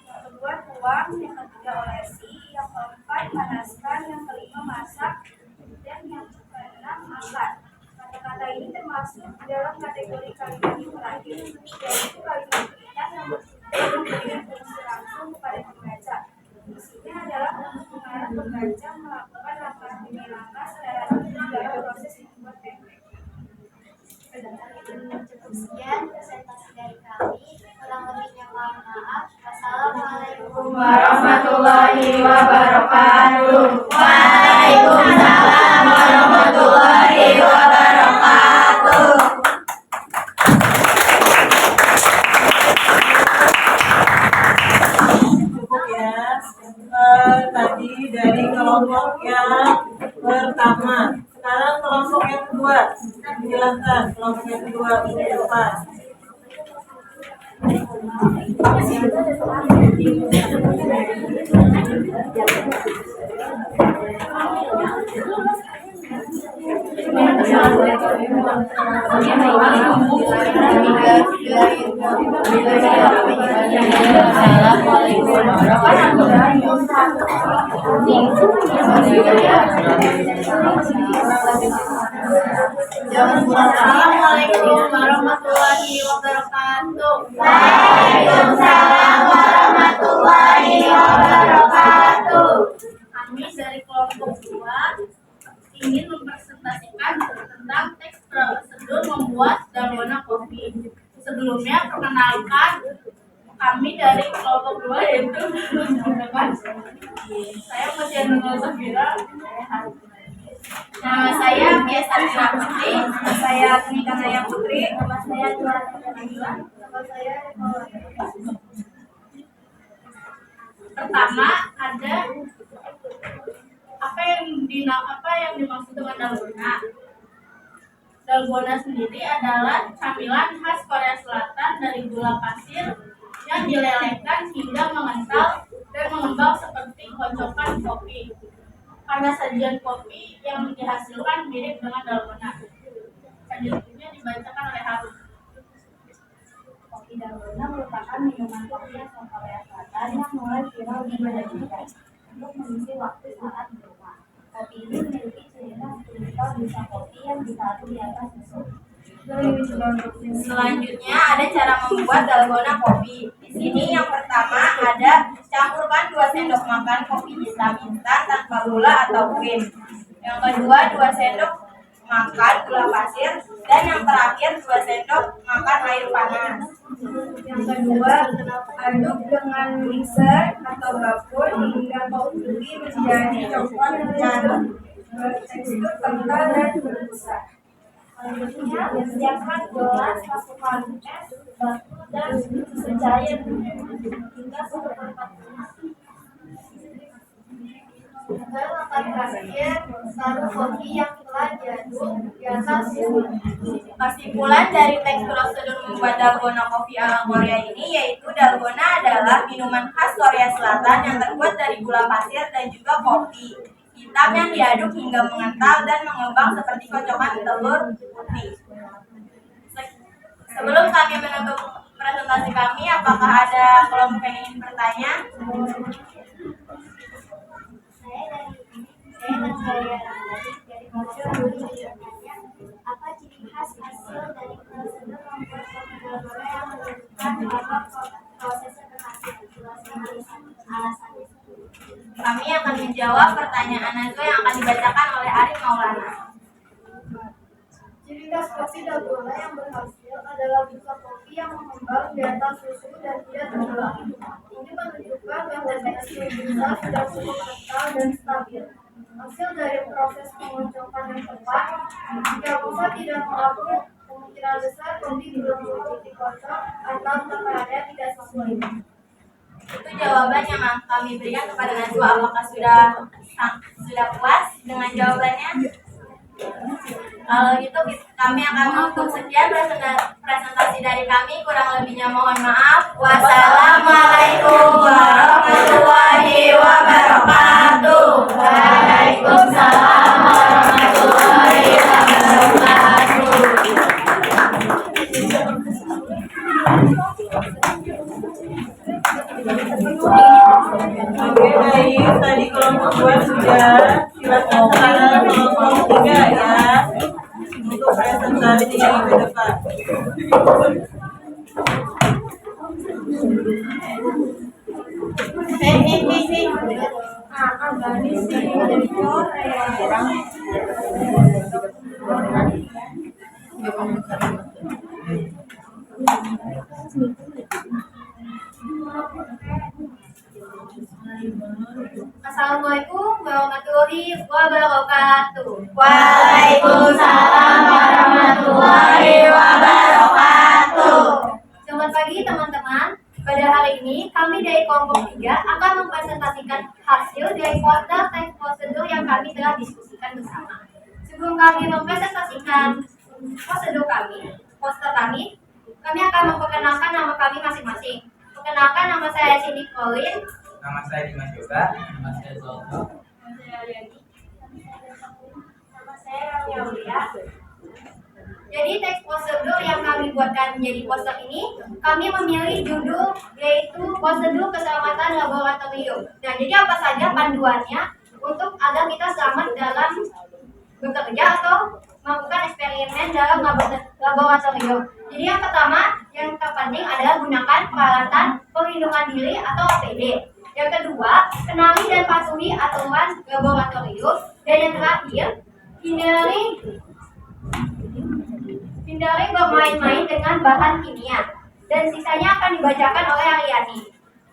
[SPEAKER 2] yang kedua, tuang; yang ketiga, olesi; yang keempat, panaskan; yang kelima, masak; dan yang keenam, angkat. Kata-kata ini termasuk dalam kategori kalimat imperatif, yaitu kalimat perintah yang memberikan fungsi langsung kepada pembaca. Fungsinya adalah untuk mengarah pembaca melakukan langkah demi langkah secara rutin dalam proses membuat pancake. Cukup sekian presentasi dari kami. Kurang lebihnya mohon maaf. Wassalamualaikum
[SPEAKER 5] Warahmatullahi wabarakatuh.
[SPEAKER 2] Waalaikumsalam warahmatullahi wabarakatuh.
[SPEAKER 1] Cukup ya. Tadi dari kelompok yang pertama. Sekarang kelompok yang kedua. Silakan kelompok yang kedua ke depan.
[SPEAKER 2] Assalamualaikum warahmatullahi wabarakatuh. Waalaikumsalam warahmatullahi wabarakatuh. Kami dari kelompok 2 ingin mempresentasikan tentang teks prosedur membuat dalgona kopi. Sebelumnya perkenalkan, kami dari kelompok 2 yaitu saya Mutia Nurul Safira. Nama saya Biasa Nila Putri, nama saya Nika Naya Putri, nama saya Juara Nabila, nama saya Pertama ada apa yang dimaksud dengan dalgona. Dalgona sendiri adalah camilan khas Korea Selatan dari gula pasir yang dilelehkan hingga mengental dan mengembang seperti kocokan kopi. Karena sajian kopi yang dihasilkan mirip dengan dalgona. Selanjutnya dibacakan oleh Harun.
[SPEAKER 5] Kopi dalgona merupakan minuman kopi asal Korea Selatan yang mulai viral di Indonesia untuk mengisi waktu saat di rumah. Kopi ini memiliki ciri khas tipikal busa kopi yang ditaruh di atas susu.
[SPEAKER 2] Selanjutnya ada cara membuat dalgona kopi. Di sini yang pertama ada campurkan 2 sendok makan kopi hitam instan tanpa gula atau krim. Yang kedua 2 sendok makan gula pasir, dan yang terakhir 2 sendok makan air panas.
[SPEAKER 5] Yang kedua, aduk dengan mixer atau bakul hingga kopi menjadi coklat dan bertekstur kental dan berbusa.
[SPEAKER 2] Selanjutnya, siapkan gelas, masukkan es, batu, dan susu cair hingga 1/4. Makan pasir, lalu kopi yang telah diaduk di atas suhu.
[SPEAKER 5] Kesimpulan dari teks prosedur membuat dalgona kopi ala Korea ini yaitu dalgona adalah minuman khas Korea Selatan yang terbuat dari gula pasir dan juga kopi hitam yang diaduk hingga mengental dan mengembang seperti kocokan telur putih. Sebelum kami menutup presentasi kami, apakah ada kelompok yang ingin bertanya?
[SPEAKER 2] Saya Nazaria Ramdhani dari Pojok Budi bertanya, apa ciri khas hasil dari prosedur membuat kopi dalgona yang menentukan bahwa prosesnya berhasil? Jelaskan alasannya.
[SPEAKER 5] Kami akan menjawab pertanyaan Najwa yang akan dibacakan oleh Arif Maulana.
[SPEAKER 2] Ciri khas kopi dalgona yang berhasil adalah busa kopi yang mengembang di atas susu dan tidak tenggelam. Ini menunjukkan bahwa tekstur busa sudah cukup kental dan stabil. Hasil dari proses pengocokan yang tepat, jika busa tidak melakukan, kemungkinan besar kopi belum cukup dikocok atau takarannya tidak sesuai.
[SPEAKER 5] Itu jawaban yang kami berikan kepada Najwa. Apakah sudah puas dengan jawabannya? Kalau gitu kami akan menutup sekian presentasi dari kami. Kurang lebihnya mohon maaf. Wassalamualaikum warahmatullahi wabarakatuh. Waalaikumsalam warahmatullahi wabarakatuh.
[SPEAKER 1] Oke, baik. Tadi kelompok 2 sudah. Silakan sekarang kelompok 3 ya. Untuk presentasi ke depan.
[SPEAKER 5] Assalamualaikum warahmatullahi wabarakatuh.
[SPEAKER 4] Waalaikumsalam warahmatullahi wabarakatuh.
[SPEAKER 5] Selamat pagi teman-teman. Pada hari ini kami dari kelompok 3 akan mempresentasikan hasil dari poster teks prosedur yang kami telah diskusikan bersama. Sebelum kami mempresentasikan poster kami akan memperkenalkan nama kami masing-masing. Perkenalkan, nama saya Cindy Colin.
[SPEAKER 6] Nama saya Dimas Yoga.
[SPEAKER 4] Nama saya Zolto.
[SPEAKER 5] Nama saya Ariani.
[SPEAKER 2] Nama saya Rami Aulia.
[SPEAKER 5] Jadi teks prosedur yang kami buatkan menjadi poster ini, kami memilih judul yaitu prosedur keselamatan laboratorium. Nah, jadi apa saja panduannya untuk agar kita selamat dalam bekerja atau melakukan eksperimen dalam laboratorium. Jadi yang pertama, yang terpenting adalah gunakan peralatan perlindungan diri atau APD. Yang kedua, kenali dan patuhi aturan laboratorium. Dan yang terakhir, hindari bermain-main dengan bahan kimia. Dan sisanya akan dibacakan oleh Ariani.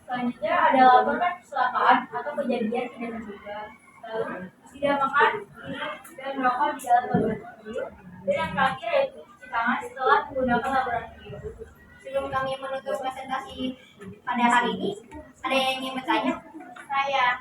[SPEAKER 5] Selanjutnya ada laporan kecelakaan atau kejadian tidak terduga. Lalu tidak makan, minum, dan merokok di dalam laboratorium. Dan yang terakhir yaitu cuci tangan setelah menggunakan laboratorium. Sebelum kami menutup presentasi pada hari ini, ada yang ingin bertanya? Saya.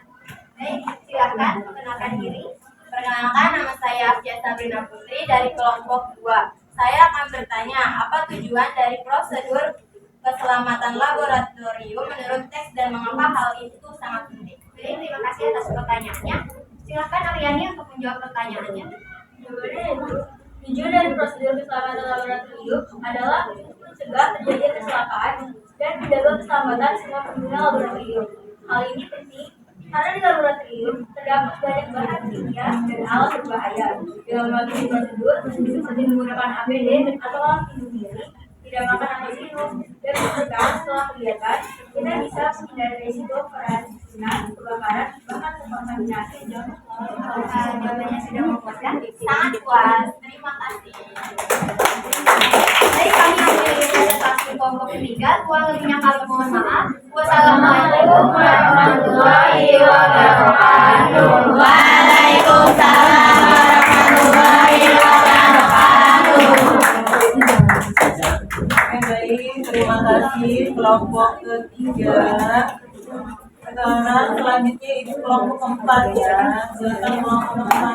[SPEAKER 5] Baik, silakan perkenalkan diri. Perkenalkan, nama saya Afia Sabrina Putri dari kelompok 2. Saya akan bertanya, apa tujuan dari prosedur keselamatan laboratorium menurut teks dan mengapa hal itu sangat penting? Jadi, terima kasih atas pertanyaannya. Silakan Ariani untuk menjawab pertanyaannya. Jawabannya yaitu, tujuan dari prosedur keselamatan laboratorium adalah mencegah terjadinya kecelakaan dan menjaga keselamatan semua pengguna laboratorium. Hal ini penting karena di laboratorium terdapat banyak bahan kimia dan alat berbahaya. Dalam melakukan prosedur seperti menggunakan APD atau alat pelindung diri, tidak makan atau minum, dan mencegah setelah kegiatan, kita bisa menghindari risiko keracunan, kebakaran, bahkan kontaminasi yang jawabannya sudah memuaskan. Sangat puas. Terima kasih. Jadi kami akhiri presentasi kelompok 3. Kurang lebihnya kami mohon maaf. Wassalamualaikum warahmatullahi wabarakatuh.
[SPEAKER 4] Waalaikumsalam warahmatullahi wabarakatuh.
[SPEAKER 1] Oke, baik. Terima kasih kelompok ketiga. Sekarang selanjutnya Ibu kelompok keempat ya. Silakan kelompok keempat.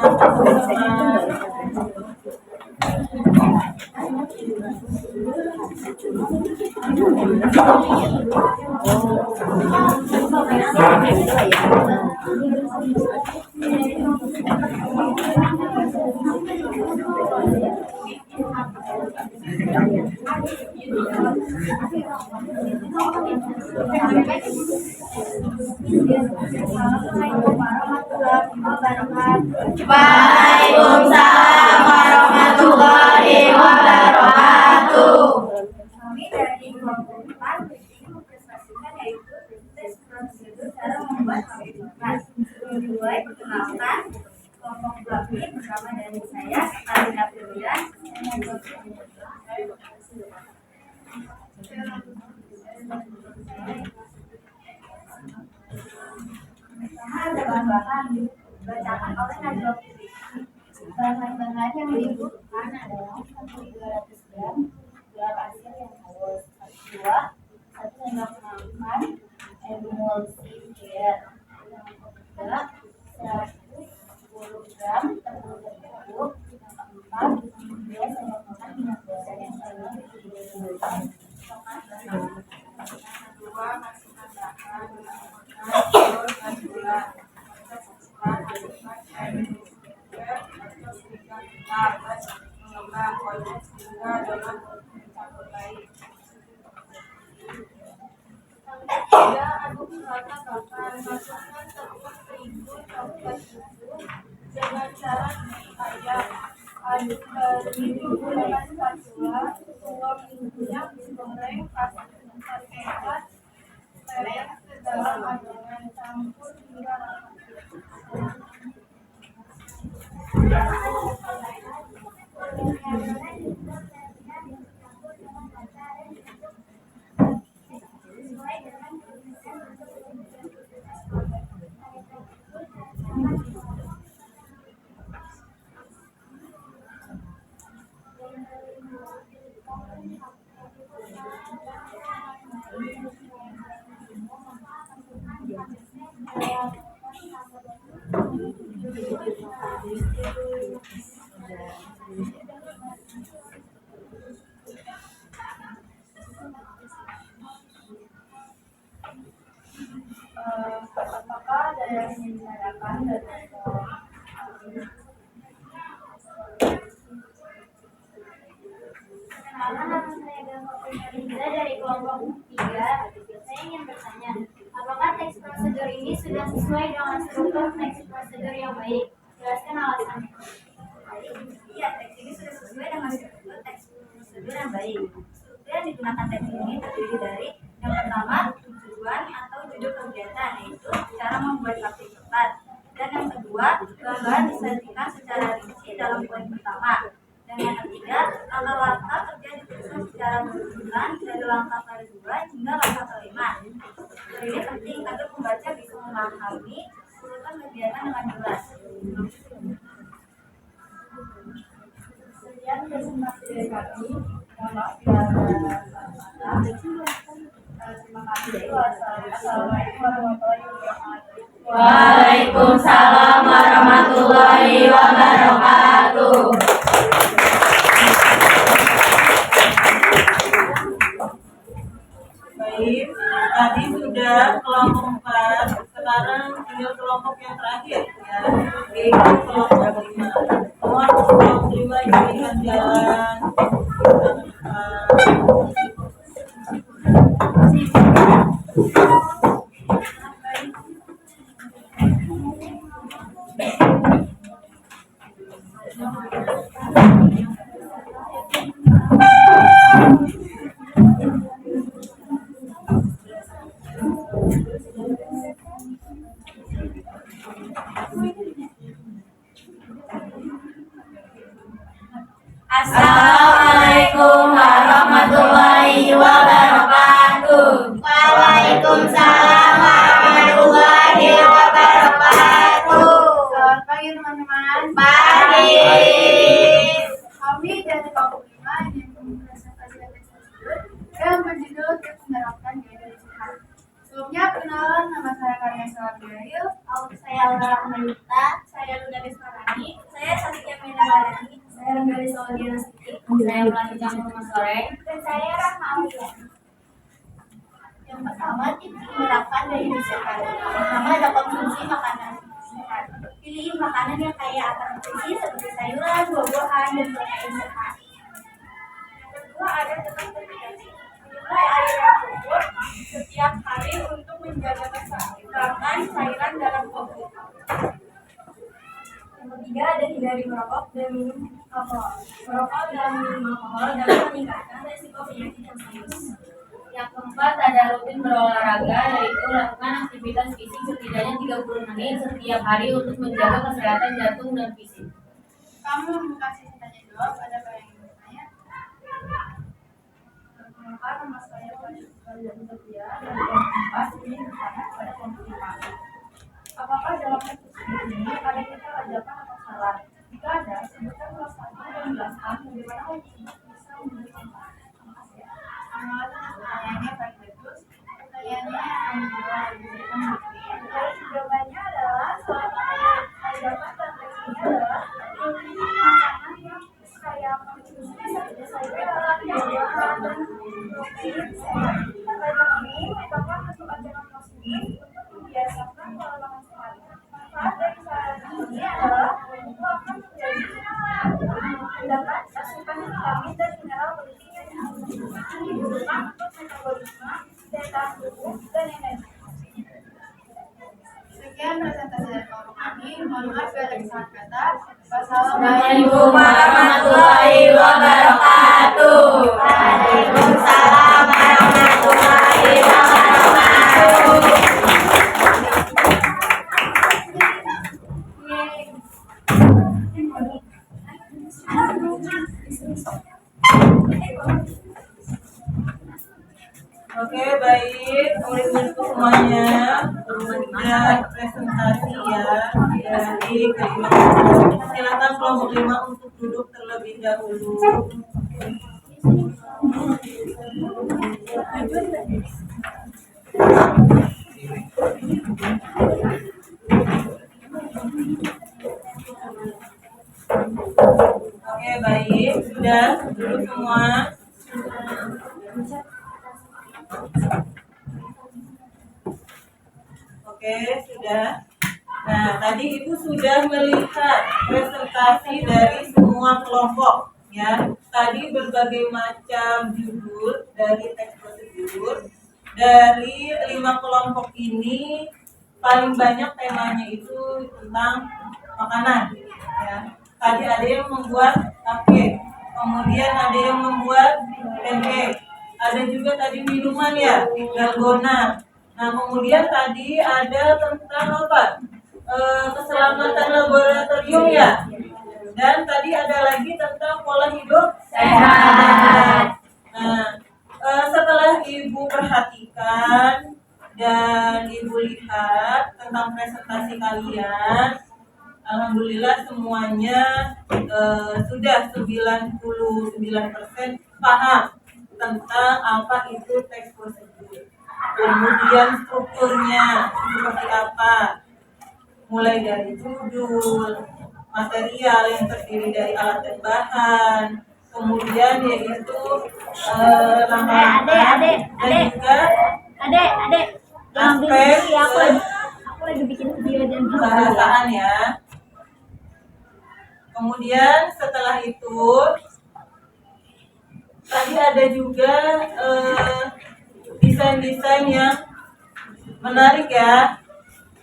[SPEAKER 2] Assalamualaikum warahmatullahi wabarakatuh.
[SPEAKER 7] Waalaikumsalam warahmatullahi wabarakatuh.
[SPEAKER 2] Kami dari kelompok 4 mempresentasikan yaitu tes prosedur cara membuat kopi coklat. Sebelum dimulai, perkenalkan kelompok kami bersama dari saya, Alina Firlian. Ada bahan-bahan dibacakan oleh Najwa Putri. Bahan-bahan yang dibutuhkan adalah 200 gram gula pasir yang halus, 1 sendok makan emulsi cair, yang ketiga 110 gram tepung terigu, yang keempat 2 sendok makan minyak goreng yang telah dididihkan. Kedua, masukkan bahan telur dan gula. Masukkan adukkan air atau sehingga mengembang koin sehingga adonan mencampur baik. Ketiga, aduk rata bakar. Masukkan tepung terigu coklat susu dengan cara diayak. Aduk dari menggunakan spatula. Tuang minyak digoreng pakai alat leleh ke dalam adonan, campur hingga rata. Apakah ada yang ingin ditanyakan dari Perkenalkan, nama saya Gama dari kelompok 3. Saya ingin bertanya, apakah teks prosedur ini sudah sesuai dengan struktur teks prosedur yang baik? Jelaskan alasannya. Iya, teks ini sudah sesuai dengan struktur teks prosedur yang baik. Struktur yang digunakan teks ini terdiri dari yang pertama, tujuan atau judul kegiatan, yaitu cara membuat kopi coklat. Dan yang kedua, gambaran disajikan secara rinci dalam poin pertama. Dan yang ketiga, langkah-langkah kerja dituliskan secara berurutan dari langkah kedua hingga langkah kelima. Ini penting agar pembaca bisa memahami urutan kegiatan dengan jelas. Sekian presentasi dari kami. Terima kasih. Wassalamualaikum warahmatullahi wabarakatuh.
[SPEAKER 7] Waalaikumsalam warahmatullahi wabarakatuh.
[SPEAKER 1] Baik, tadi sudah kelompok 4, sekarang tinggal kelompok yang terakhir ya, yaitu kelompok 5. Mohon kelompok 5 diberikan jalan.
[SPEAKER 7] Assalamualaikum warahmatullahi wabarakatuh. Waalaikumsalam warahmatullahi wabarakatuh.
[SPEAKER 2] Selamat pagi teman-teman.
[SPEAKER 7] Pagi.
[SPEAKER 2] Kami dari kelompok 5 ingin mempresentasikan teks prosedur yang berjudul tips menerapkan gaya hidup sehat. Sebelum Sebelumnya perkenalan, nama saya Karya Salabiayu.
[SPEAKER 7] Saya Aura Rahmanita.
[SPEAKER 2] Saya Ludaris Marani.
[SPEAKER 7] Saya Saskia Menawarani.
[SPEAKER 2] Saya Renggaris Audiana Siti.
[SPEAKER 4] Saya Melanjutkan Rumah Soreng.
[SPEAKER 7] Dan saya Rahma Aulia. Yang pertama, tips menerapkan gaya hidup sehat. Pertama ada konsumsi makanan sehat. Pilih makanan yang kaya akan nutrisi seperti sayuran, buah-buahan, dan protein sehat.
[SPEAKER 2] Yang kedua ada tentang nutrisi. Minumlah air yang cukup setiap hari untuk menjaga keseimbangan cairan dalam tubuh. Yang ketiga ada hindari merokok dan minum alkohol. Merokok dan minum alkohol dapat meningkatkan risiko penyakit yang serius.
[SPEAKER 4] Yang keempat ada rutin berolahraga, yaitu lakukan aktivitas fisik setidaknya 30 menit setiap hari untuk menjaga kesehatan jantung dan fisik.
[SPEAKER 2] Kamu membuka sesi tanya jawab, ada apa yang ingin bertanya?
[SPEAKER 5] Perkenalkan, nama saya Fadil Setia dari kelas 4 ini bertanya kepada kelompok 5. Apakah dalam diskusi ini ada kita ajakan atau saran? Jika ada, sebutkan kelas 1 dan jelaskan bagaimana hal tersebut bisa memberi manfaat. Terima kasih.
[SPEAKER 2] Pertanyaannya paling bagus. Pertanyaannya akan menjawab jawabannya adalah salah satu ajakan dan reaksinya adalah memilih makanan yang kaya konsumsi seperti sayuran, buah-buahan, dan protein sehat. Terlebih, merupakan bentuk ajakan positif untuk membiasakan pola makan sehat. Manfaat dari saran ini adalah itu akan mendapat asupan vitamin dan mineral penting yang dibutuhkan untuk metabolisme, daya tahan tubuh, dan energi. Sekian presentasi dari kelompok kami. Mohon maaf bila ada kesalahan kata.
[SPEAKER 7] Assalamualaikum warahmatullahi wabarakatuh. Waalaikumsalam warahmatullahi wabarakatuh.
[SPEAKER 1] Oke, baik, murid-muridku semuanya, sudah presentasi ya dari kelima. Silakan kelompok 5 untuk duduk terlebih dahulu. Oke, baik, sudah duduk semua. Oke, sudah. Nah, tadi Ibu sudah melihat presentasi dari semua kelompok, ya. Tadi berbagai macam judul dari teks prosedur. Dari 5 kelompok ini, paling banyak temanya itu tentang makanan, ya. Tadi ada yang membuat cupcake, kemudian ada yang membuat pancake, ada juga tadi minuman ya, dalgona. Nah, kemudian tadi ada tentang apa? Keselamatan laboratorium ya. Dan tadi ada lagi tentang pola hidup sehat. Nah, setelah Ibu perhatikan dan Ibu lihat tentang presentasi kalian, alhamdulillah semuanya sudah 99% paham tentang apa itu teks prosedur. Kemudian strukturnya seperti apa, mulai dari judul, material yang terdiri dari alat dan bahan, kemudian yaitu langkah-langkah dan juga aspek
[SPEAKER 7] Aku lagi bikin video dan
[SPEAKER 1] bahasaan ya. Kemudian setelah itu tadi ada juga desain-desain yang menarik ya.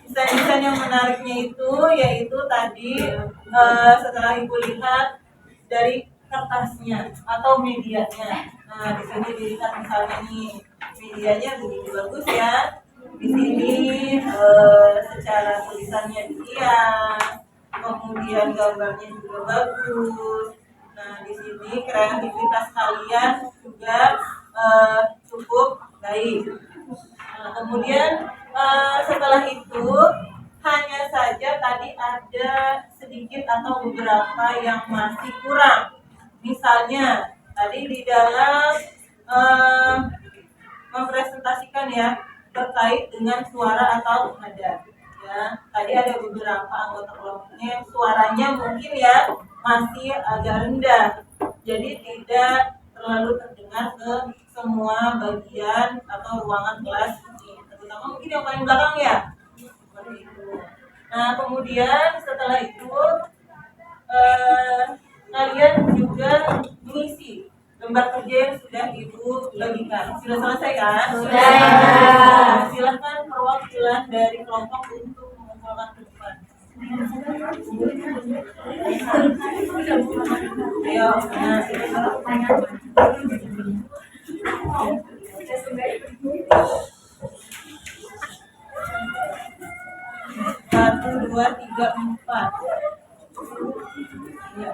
[SPEAKER 1] Desain-desain yang menariknya itu yaitu tadi setelah Ibu lihat dari kertasnya atau medianya. Nah, di sini dilihat misalnya nih medianya begitu bagus ya. Di sini secara tulisannya dihias, kemudian gambarnya juga bagus. Nah, di sini kreativitas kalian juga cukup baik. Nah, kemudian setelah itu hanya saja tadi ada sedikit atau beberapa yang masih kurang. Misalnya tadi di dalam mempresentasikan ya, terkait dengan suara atau nada. Ya, tadi ada beberapa anggota kelompoknya yang suaranya mungkin ya masih agak rendah, jadi tidak terlalu terdengar ke semua bagian atau ruangan kelas ini, terutama mungkin yang paling belakang ya. Seperti itu. Nah, kemudian setelah itu kalian juga mengisi lembar kerja yang sudah Ibu bagikan. Sudah selesai kan?
[SPEAKER 4] Sudah.
[SPEAKER 1] Nah, silakan perwakilan dari kelompok untuk mengumpulkan ke depan. Ayo, satu, dua, tiga, empat. Ya.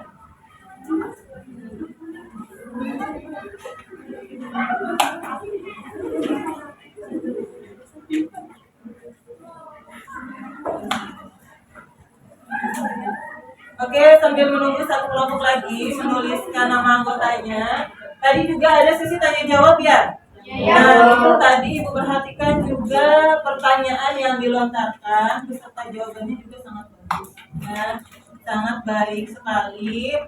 [SPEAKER 1] Oke, sambil menunggu satu kelompok lagi menuliskan nama anggotanya. Tadi juga ada sesi tanya jawab ya? Nah, itu tadi Ibu perhatikan juga pertanyaan yang dilontarkan beserta jawabannya juga sangat bagus. Ya, sangat baik sekali.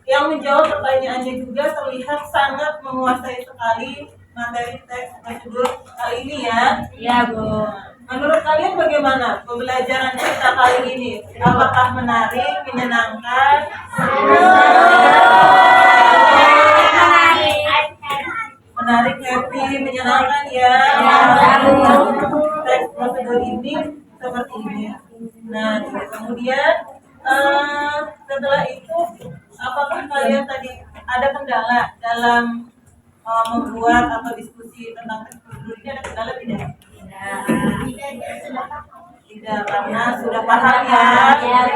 [SPEAKER 1] Yang menjawab pertanyaannya juga terlihat sangat menguasai sekali materi teks prosedur kali ini ya.
[SPEAKER 4] Iya, Bu.
[SPEAKER 1] Menurut kalian bagaimana pembelajaran kita kali ini? Apakah menarik, menyenangkan? Menarik, happy, menyenangkan ya. Teks prosedur ini seperti ini. Nah, kemudian setelah itu, apakah kalian tadi ada kendala dalam membuat atau diskusi tentang teks prosedur ini? Ada kendala tidak? Tidak, karena sudah paham ya.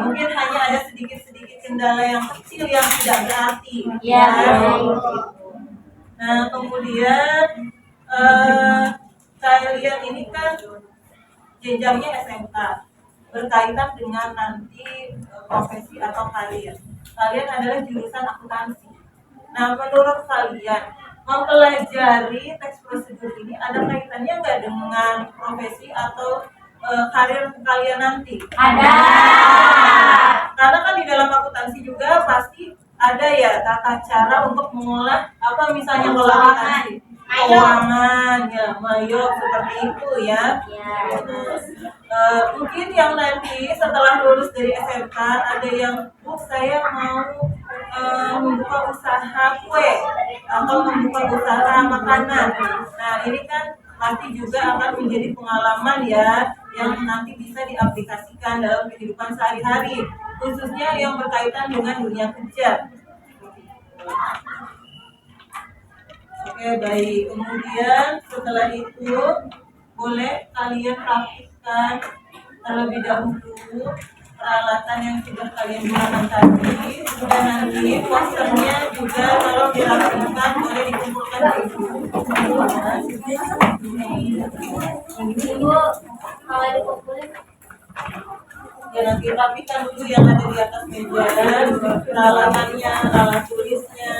[SPEAKER 1] Mungkin hanya ada sedikit-sedikit kendala yang kecil yang tidak berarti.
[SPEAKER 4] Ya.
[SPEAKER 1] Nah, kemudian kalian ini kan jenjangnya SMK, berkaitan dengan nanti profesi atau karir. Kalian adalah jurusan akuntansi. Nah, menurut kalian mempelajari teks prosedur ini ada kaitannya nggak dengan profesi atau karir kalian nanti?
[SPEAKER 4] Ada.
[SPEAKER 1] Karena kan di dalam akuntansi juga pasti ada ya tata cara untuk mengolah apa misalnya kalau akuntansi keuangan ya, mayop seperti itu ya. Mungkin yang nanti setelah lulus dari SMK ada yang saya mau membuka usaha kue atau membuka usaha makanan. Nah, ini kan pasti juga akan menjadi pengalaman ya yang nanti bisa diaplikasikan dalam kehidupan sehari-hari, khususnya yang berkaitan dengan dunia kerja. Oke, baik. Kemudian setelah itu boleh kalian praktikkan terlebih dahulu peralatan yang sudah kalian gunakan tadi. Dan nanti posternya juga kalau dirapikan boleh dikumpulkan ke Ibu.
[SPEAKER 4] Ibu, kalau dikumpulin
[SPEAKER 1] Ya, nanti rapikan dulu yang ada di atas meja, peralatannya, alat tulisnya.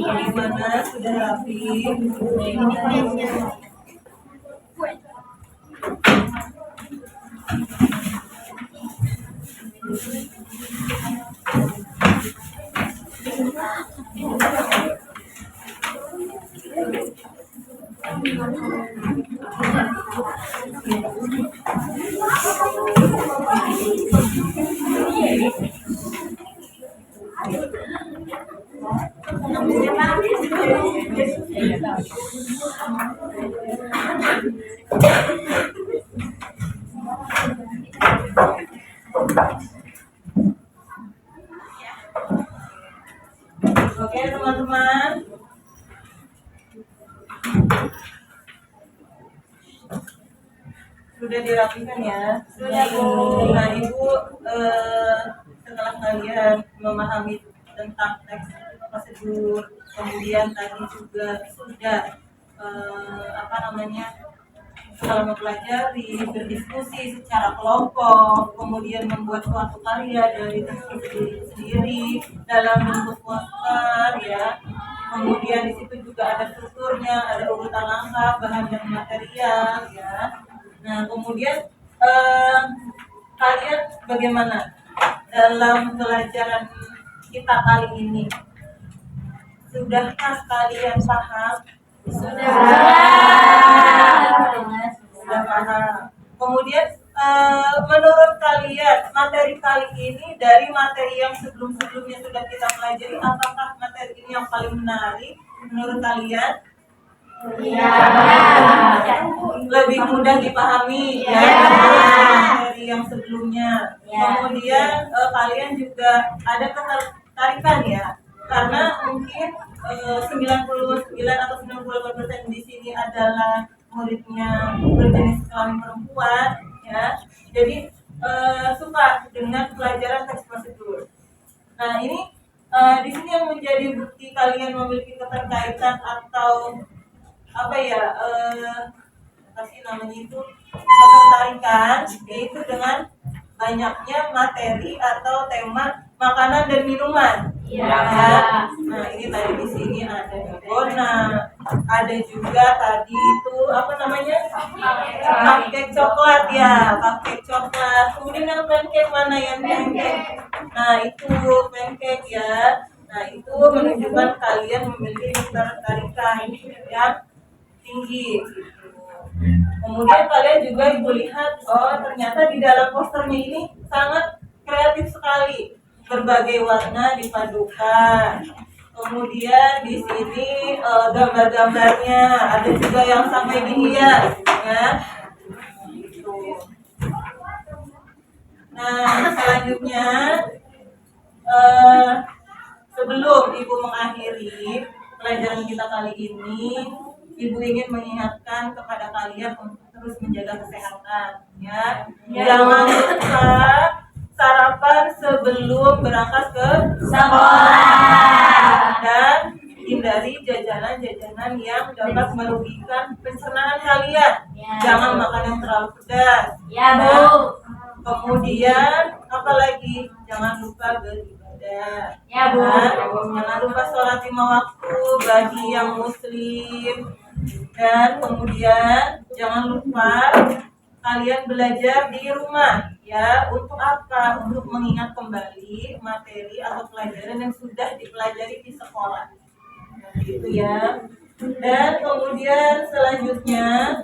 [SPEAKER 1] Bagaimana, sudah rapi? Oke, teman-teman. Sudah dirapikan ya? Sudah, Bu. Nah, Ibu setelah kalian memahami tentang teks prosedur, kemudian tadi juga sudah setelah mempelajari, berdiskusi secara kelompok, kemudian membuat suatu karya dari tekstur sendiri dalam bentuk poster ya. Kemudian di situ juga ada strukturnya, ada urutan langkah, bahan dan material ya. Nah, kemudian kalian bagaimana dalam pelajaran kita kali ini? Sudahkah kalian paham? Sudah paham. Kemudian menurut kalian materi kali ini dari materi yang sebelum-sebelumnya sudah kita pelajari, apakah materi ini yang paling menarik menurut kalian?
[SPEAKER 7] Iya.
[SPEAKER 1] Lebih mudah dipahami ya materi yang sebelumnya. Kemudian kalian juga ada ketertarikan ya, karena mungkin 99 atau 98% di sini adalah muridnya berjenis kelamin perempuan ya, jadi suka dengan pelajaran teks prosedur. Nah ini di sini yang menjadi bukti kalian memiliki keterkaitan atau apa ya kasih namanya itu ketertarikan, yaitu dengan banyaknya materi atau tema makanan dan minuman.
[SPEAKER 7] Iya.
[SPEAKER 1] Ya. Nah ini tadi di sini ada dalgona, ada juga tadi itu apa namanya cupcake coklat ya, cupcake coklat. Kemudian yang pancake mana yang pancake? Nah itu pancake ya. Nah itu menunjukkan kalian memiliki ketertarikan yang tinggi. Kemudian kalian juga ibu lihat, oh ternyata di dalam posternya ini sangat kreatif sekali, berbagai warna dipadukan. Kemudian di sini gambar-gambarnya ada juga yang sampai dihias, ya. Nah selanjutnya sebelum ibu mengakhiri pelajaran kita kali ini, ibu ingin mengingatkan kepada kalian untuk terus menjaga kesehatan ya. Jangan lupa sarapan sebelum berangkat ke sekolah dan hindari jajanan-jajanan yang dapat merugikan pencernaan kalian. Jangan makan yang terlalu pedas.
[SPEAKER 7] Ya, Bu.
[SPEAKER 1] Kemudian apalagi jangan lupa beribadah.
[SPEAKER 7] Ya, Bu.
[SPEAKER 1] Jangan lupa sholat 5 waktu bagi yang muslim. Dan kemudian jangan lupa kalian belajar di rumah ya. Untuk apa? Untuk mengingat kembali materi atau pelajaran yang sudah dipelajari di sekolah. Gitu ya. Dan kemudian selanjutnya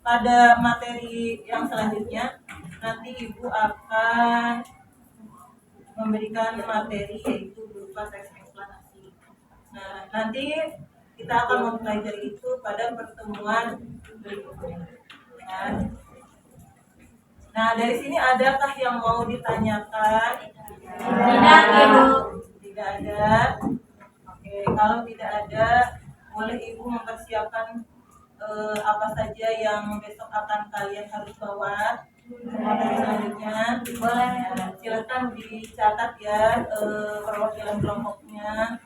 [SPEAKER 1] pada materi yang selanjutnya nanti ibu akan memberikan materi yaitu berupa teks eksplanasi. Nah nanti kita akan mempelajari itu pada pertemuan berikutnya. Nah dari sini adakah yang mau ditanyakan?
[SPEAKER 7] Tidak, Ibu.
[SPEAKER 1] Tidak ada. Oke, kalau tidak ada, boleh ibu mempersiapkan apa saja yang besok akan kalian harus bawa materi selanjutnya. Boleh. Silakan dicatat ya perwakilan kelompoknya.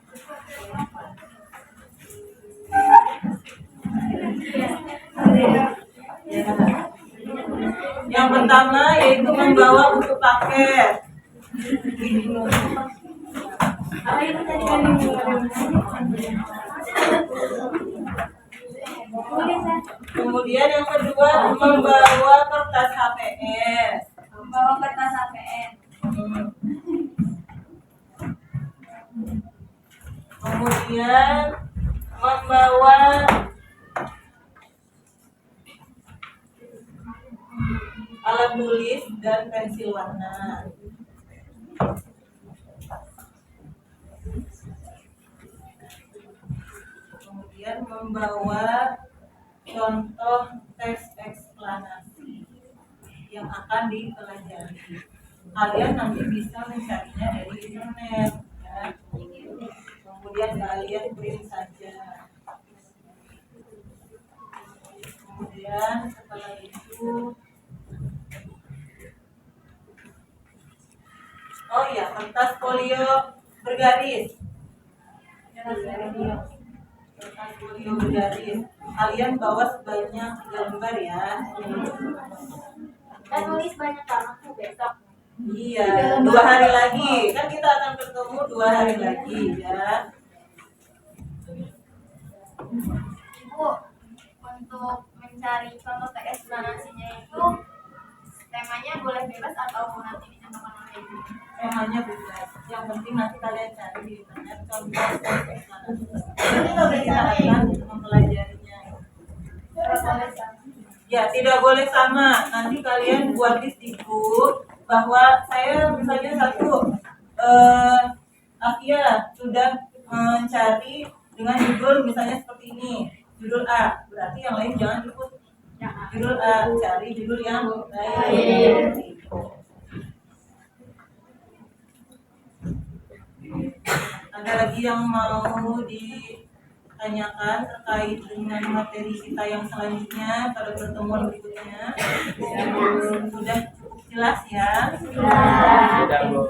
[SPEAKER 1] Ya. Yang pertama yaitu membawa buku paket.
[SPEAKER 7] Apa itu tadi kan?
[SPEAKER 1] Kemudian yang kedua membawa kertas HPS.
[SPEAKER 7] Membawa kertas HPS.
[SPEAKER 1] Kemudian membawa alat tulis dan pensil warna. Kemudian membawa contoh teks eksplanasi yang akan dipelajari. Kalian nanti bisa mencarinya dari internet ya. Kemudian kalian print saja. Kemudian setelah itu oh ya, kertas folio bergaris. Beliau berbaris. Kalian bawa sebanyak 3 lembar ya.
[SPEAKER 7] Dan nulis banyak banget tuh besok.
[SPEAKER 1] Iya, 2 hari lagi. Kan kita akan bertemu 2 hari lagi ya.
[SPEAKER 7] Ibu, untuk mencari contoh TS donasinya itu temanya boleh bebas atau nanti dicantumkan oleh ibu?
[SPEAKER 1] Temanya bebas. Yang penting nanti kalian cari di internet contoh TS.
[SPEAKER 7] Boleh
[SPEAKER 1] Kita
[SPEAKER 7] sama
[SPEAKER 1] akan mempelajarinya. Ya, tidak boleh sama. Nanti kalian buat list di grup bahwa saya misalnya satu Afia sudah mencari dengan judul misalnya seperti ini, judul A, berarti yang lain jangan ikut judul A, cari judul yang lain. Ada lagi yang mau ditanyakan terkait dengan materi kita yang selanjutnya pada pertemuan berikutnya? Sudah cukup jelas ya?
[SPEAKER 6] Sudah, Bu.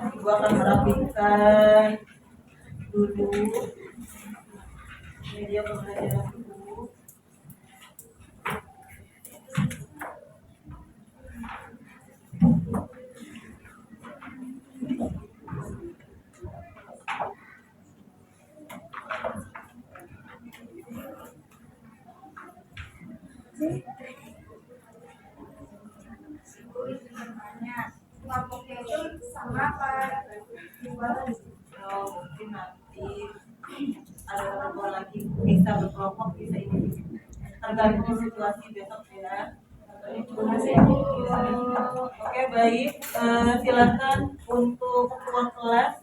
[SPEAKER 1] Ibu akan merapikan dulu media pembelajaran dulu.
[SPEAKER 2] Kelompoknya itu sama apa?
[SPEAKER 1] Oh, mungkin nanti ada kelompok lagi bisa berkelompok bisa ini tergantung situasi besok ya. Oke baik, silakan untuk ketua kelas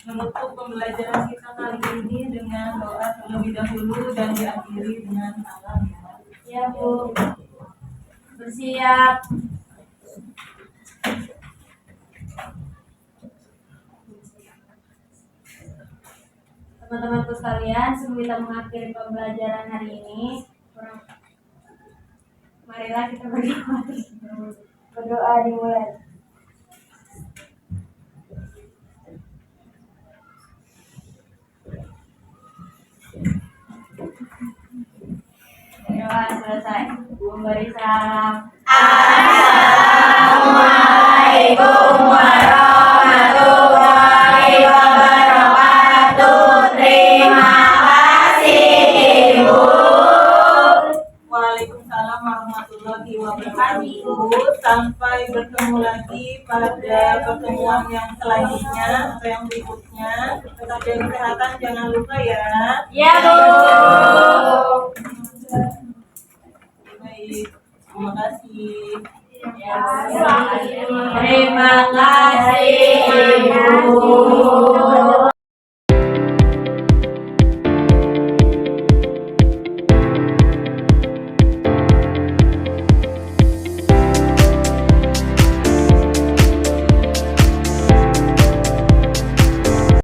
[SPEAKER 1] menutup pembelajaran kita kali ini dengan doa terlebih dahulu dan diakhiri dengan salam ya.
[SPEAKER 4] Ya Bu. Bersiap. Teman-temanku sekalian, sebelum kita mengakhiri pembelajaran hari ini, marilah kita berdoa dimulai. Doa selesai. Memberi salam. Assalamualaikum warahmatullahi wabarakatuh. Terima kasih Ibu.
[SPEAKER 1] Waalaikumsalam warahmatullahi wabarakatuh. Sampai bertemu lagi pada pertemuan yang selanjutnya atau yang berikutnya. Tetap jaga kesehatan, jangan lupa ya.
[SPEAKER 4] Ya Bu.
[SPEAKER 1] Baik, terima kasih.
[SPEAKER 4] Terima kasih Ibu.